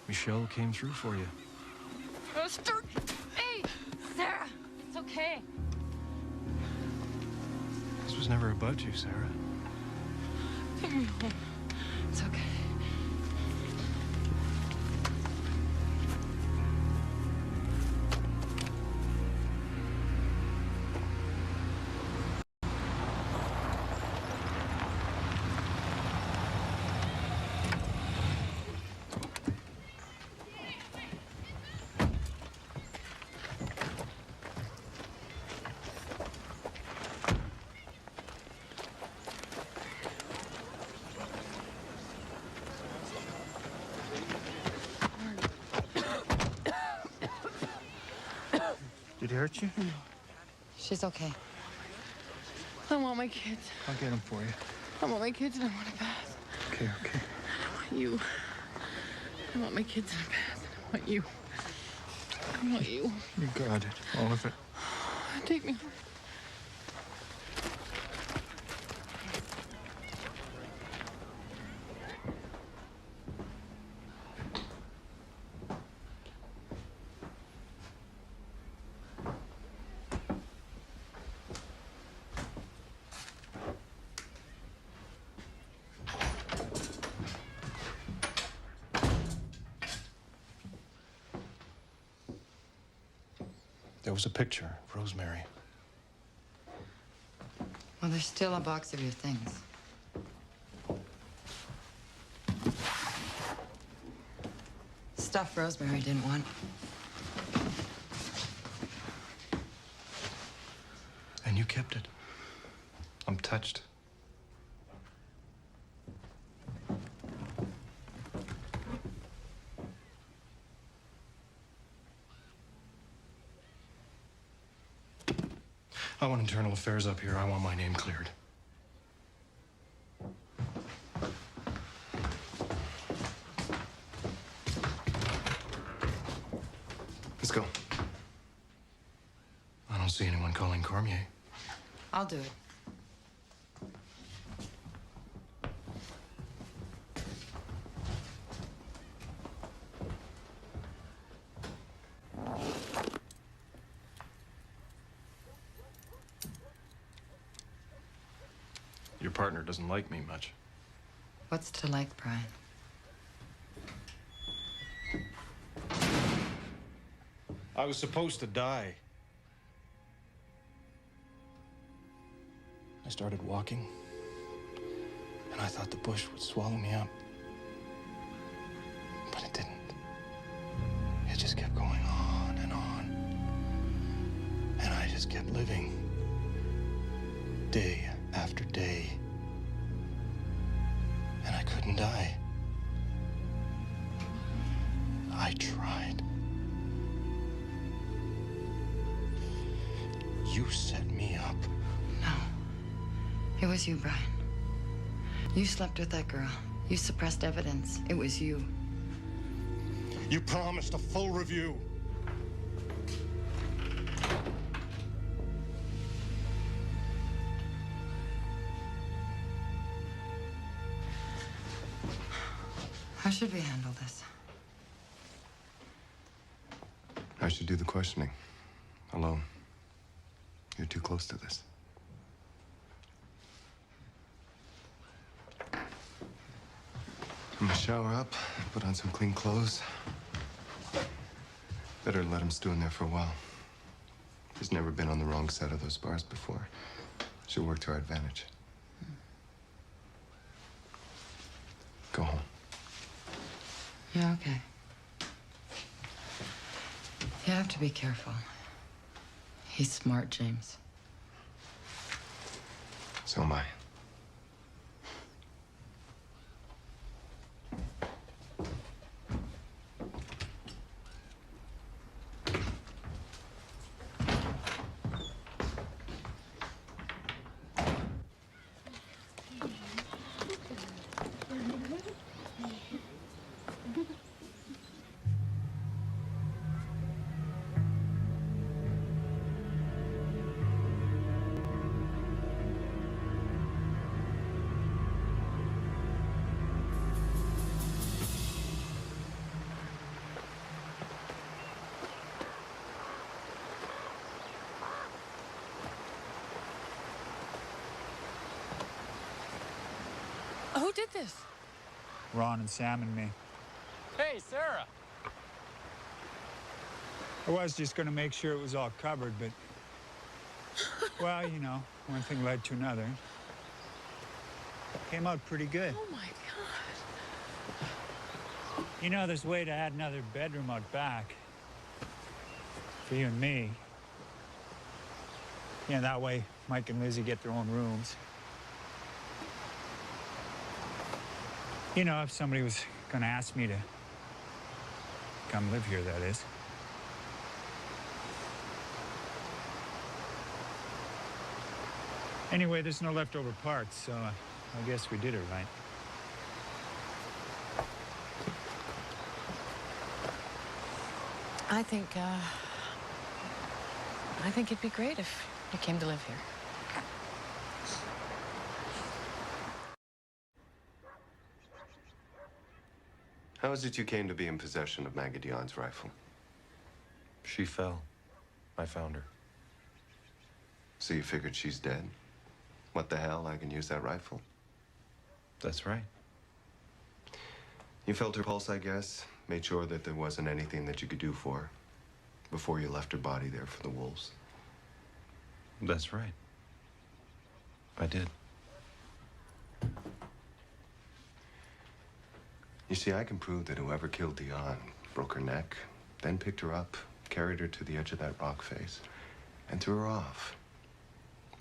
Michelle came through for you. Hey, Sarah. It's okay. This was never about you, Sarah. Take me home. It's okay. Did he hurt you? She's okay. I want my kids. I'll get him for you. I want my kids and I want a bath. Okay, okay. I want you. I want my kids in a bath. I want you. I want you. You got it. All of it. Take me home. There was a picture of Rosemary. Well, there's still a box of your things. Stuff Rosemary didn't want. And you kept it. I'm touched. I want internal affairs up here. I want my name cleared. Let's go. I don't see anyone calling Cormier. I'll do it. Your partner doesn't like me much. What's to like, Brian? I was supposed to die. I started walking, and I thought the bush would swallow me up. But it didn't. It just kept going on and on. And I just kept living. Day after day. And I couldn't die. I tried. You set me up. No. It was you, Brian. You slept with that girl. You suppressed evidence. It was you. You promised a full review. How should we handle this? I should do the questioning. Alone. You're too close to this. I'm gonna shower up, put on some clean clothes. Better let him stew in there for a while. He's never been on the wrong side of those bars before. Should work to our advantage. Go home. Yeah, okay. You have to be careful. He's smart, James. So am I. Who did this? Ron and Sam and me. Hey, Sarah. I was just going to make sure it was all covered, but... well, you know, one thing led to another. Came out pretty good. Oh, my God. You know, there's a way to add another bedroom out back. For you and me. Yeah, that way Mike and Lizzie get their own rooms. You know, if somebody was gonna ask me to come live here, that is. Anyway, there's no leftover parts, so I guess we did it right. I think it'd be great if you came to live here. How is it you came to be in possession of Maggie Dionne's rifle? She fell. I found her. So you figured she's dead? What the hell, I can use that rifle? That's right. You felt her pulse, I guess. Made sure that there wasn't anything that you could do for her before you left her body there for the wolves. That's right. I did. You see, I can prove that whoever killed Dionne broke her neck, then picked her up, carried her to the edge of that rock face, and threw her off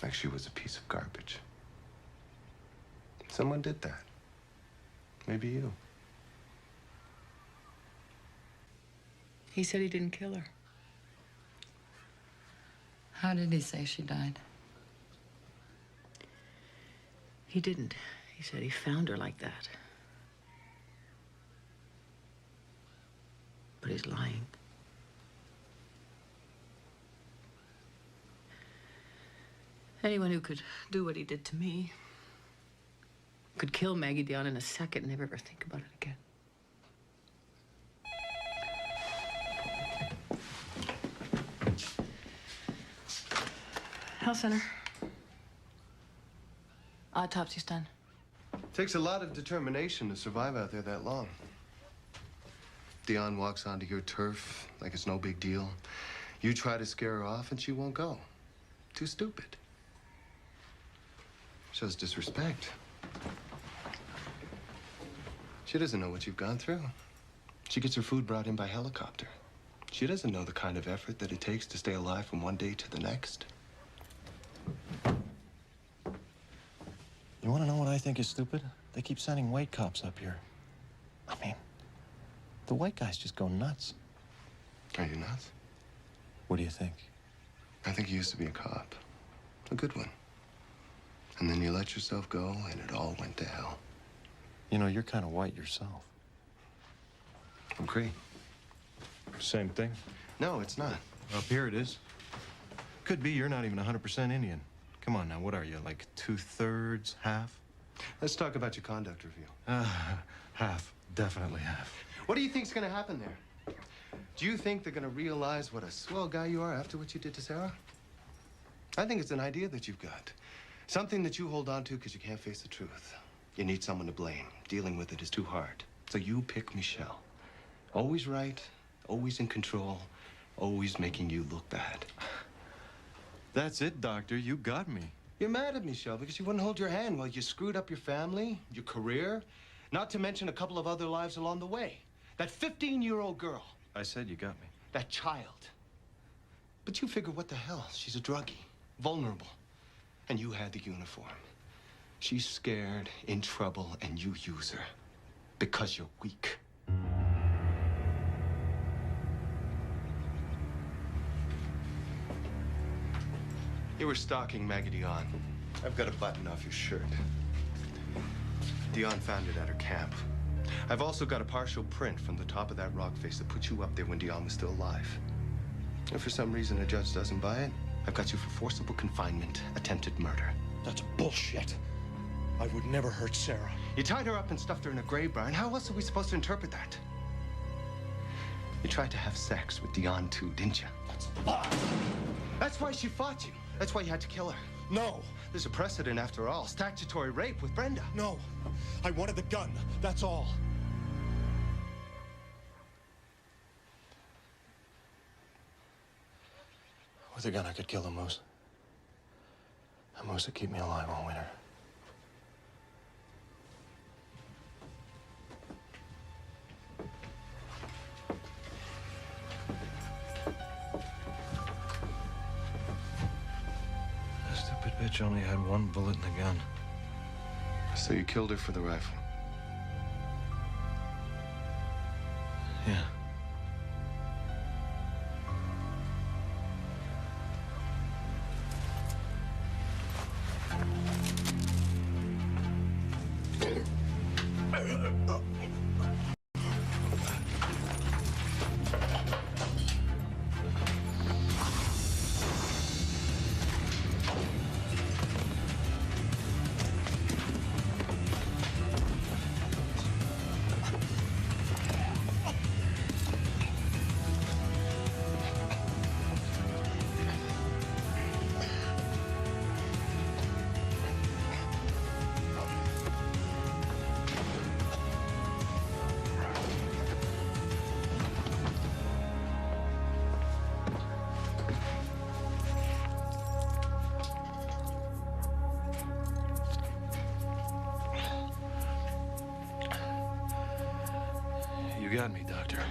like she was a piece of garbage. Someone did that. Maybe you. He said he didn't kill her. How did he say she died? He didn't. He said he found her like that. But he's lying. Anyone who could do what he did to me could kill Maggie Dionne in a second and never ever think about it again. Health center. Autopsy's done. Takes a lot of determination to survive out there that long. Dionne walks onto your turf like it's no big deal. You try to scare her off and she won't go. Too stupid. Shows disrespect. She doesn't know what you've gone through. She gets her food brought in by helicopter. She doesn't know the kind of effort that it takes to stay alive from one day to the next. You want to know what I think is stupid? They keep sending white cops up here. I mean, the white guys just go nuts. Are you nuts? What do you think? I think you used to be a cop. A good one. And then you let yourself go, and it all went to hell. You know, you're kind of white yourself. I'm Cree. Same thing. No, it's not. Up here it is. Could be you're not even 100% Indian. Come on now, what are you, like 2/3, half? Let's talk about your conduct review. Half. definitely have. What do you think's gonna happen there? Do you think they're gonna realize what a swell guy you are after what you did to Sarah? I think it's an idea that you've got. Something that you hold on to because you can't face the truth. You need someone to blame. Dealing with it is too hard. So you pick Michelle. Always right, always in control, always making you look bad. That's it, Doctor. You got me. You're mad at Michelle because she wouldn't hold your hand while you screwed up your family, your career, not to mention a couple of other lives along the way. That 15-year-old girl. I said you got me. That child. But you figure, what the hell? She's a druggie, vulnerable. And you had the uniform. She's scared, in trouble, and you use her. Because you're weak. You were stalking Maggie Dion. I've got a button off your shirt. Dion found it at her camp. I've also got a partial print from the top of that rock face that put you up there when Dion was still alive. If for some reason a judge doesn't buy it, I've got you for forcible confinement, attempted murder. That's bullshit. I would never hurt Sarah. You tied her up and stuffed her in a grave, Brian. How else are we supposed to interpret that? You tried to have sex with Dion too, didn't you? That's a lie. That's why she fought you. That's why you had to kill her. No. There's a precedent after all. Statutory rape with Brenda. No. I wanted the gun. That's all. With a gun, I could kill a moose. A moose would keep me alive all winter. That stupid bitch only had one bullet in the gun. So you killed her for the rifle? Yeah. You got me, Doctor.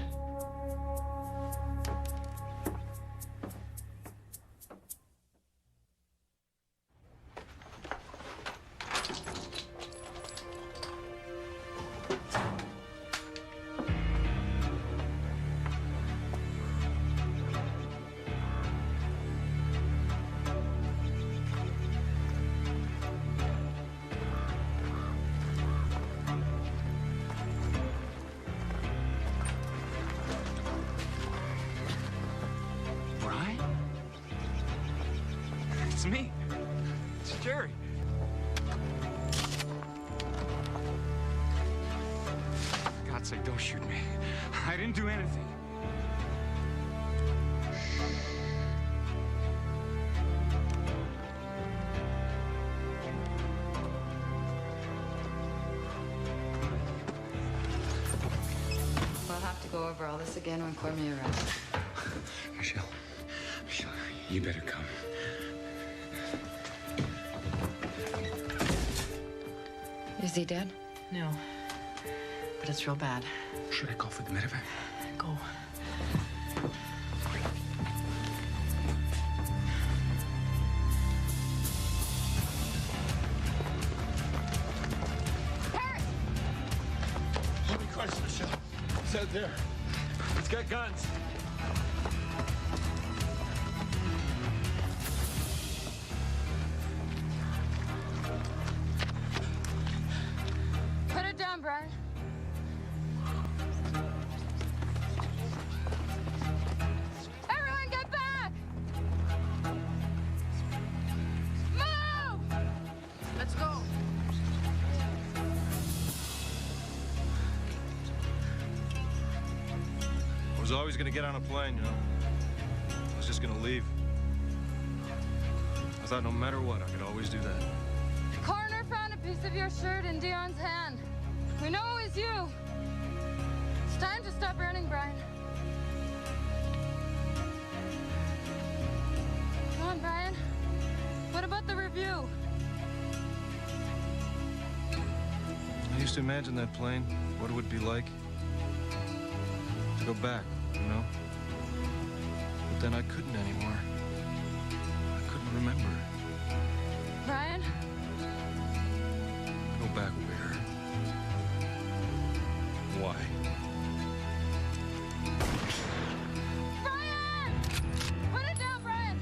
It's me. It's Jerry. For God's sake, don't shoot me. I didn't do anything. We'll have to go over all this again when Cormier arrives. Michelle, you better come. Is he dead? No. But it's real bad. Should I call for the medevac? Go. Holy Christ, Michelle. It's out there. It's got guns. Put it down, Brian. Everyone get back! Move! Let's go. was always gonna get on a plane, you know. I was just gonna leave. I thought no matter what, I could always do that. Coroner found a piece of your shirt in Dion's hand. We know it was you. It's time to stop running, Brian. Come on, Brian. What about the review? I used to imagine that plane, what it would be like. To go back, you know? But then I couldn't anymore. I couldn't remember. Brian? Go back where? Why? Brian! Put it down, Brian!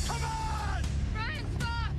Come on! Brian, stop!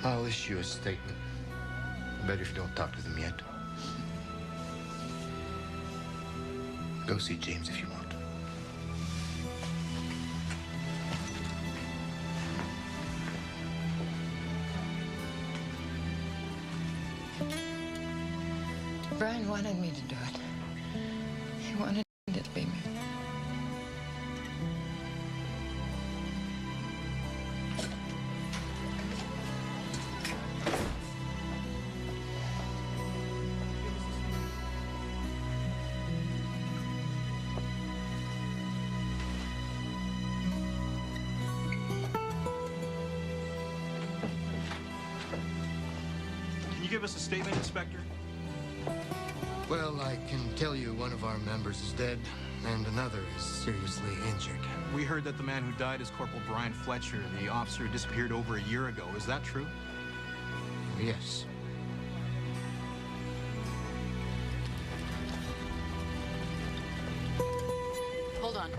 I'll issue a statement. Better if you don't talk to them yet. Go see James if you want. Brian wanted me to do it. He wanted to be me. Can you give us a statement, Inspector? Well, I can tell you one of our members is dead, and another is seriously injured. We heard that the man who died is Corporal Brian Fletcher, the officer who disappeared over a year ago. Is that true? Yes. Hold on.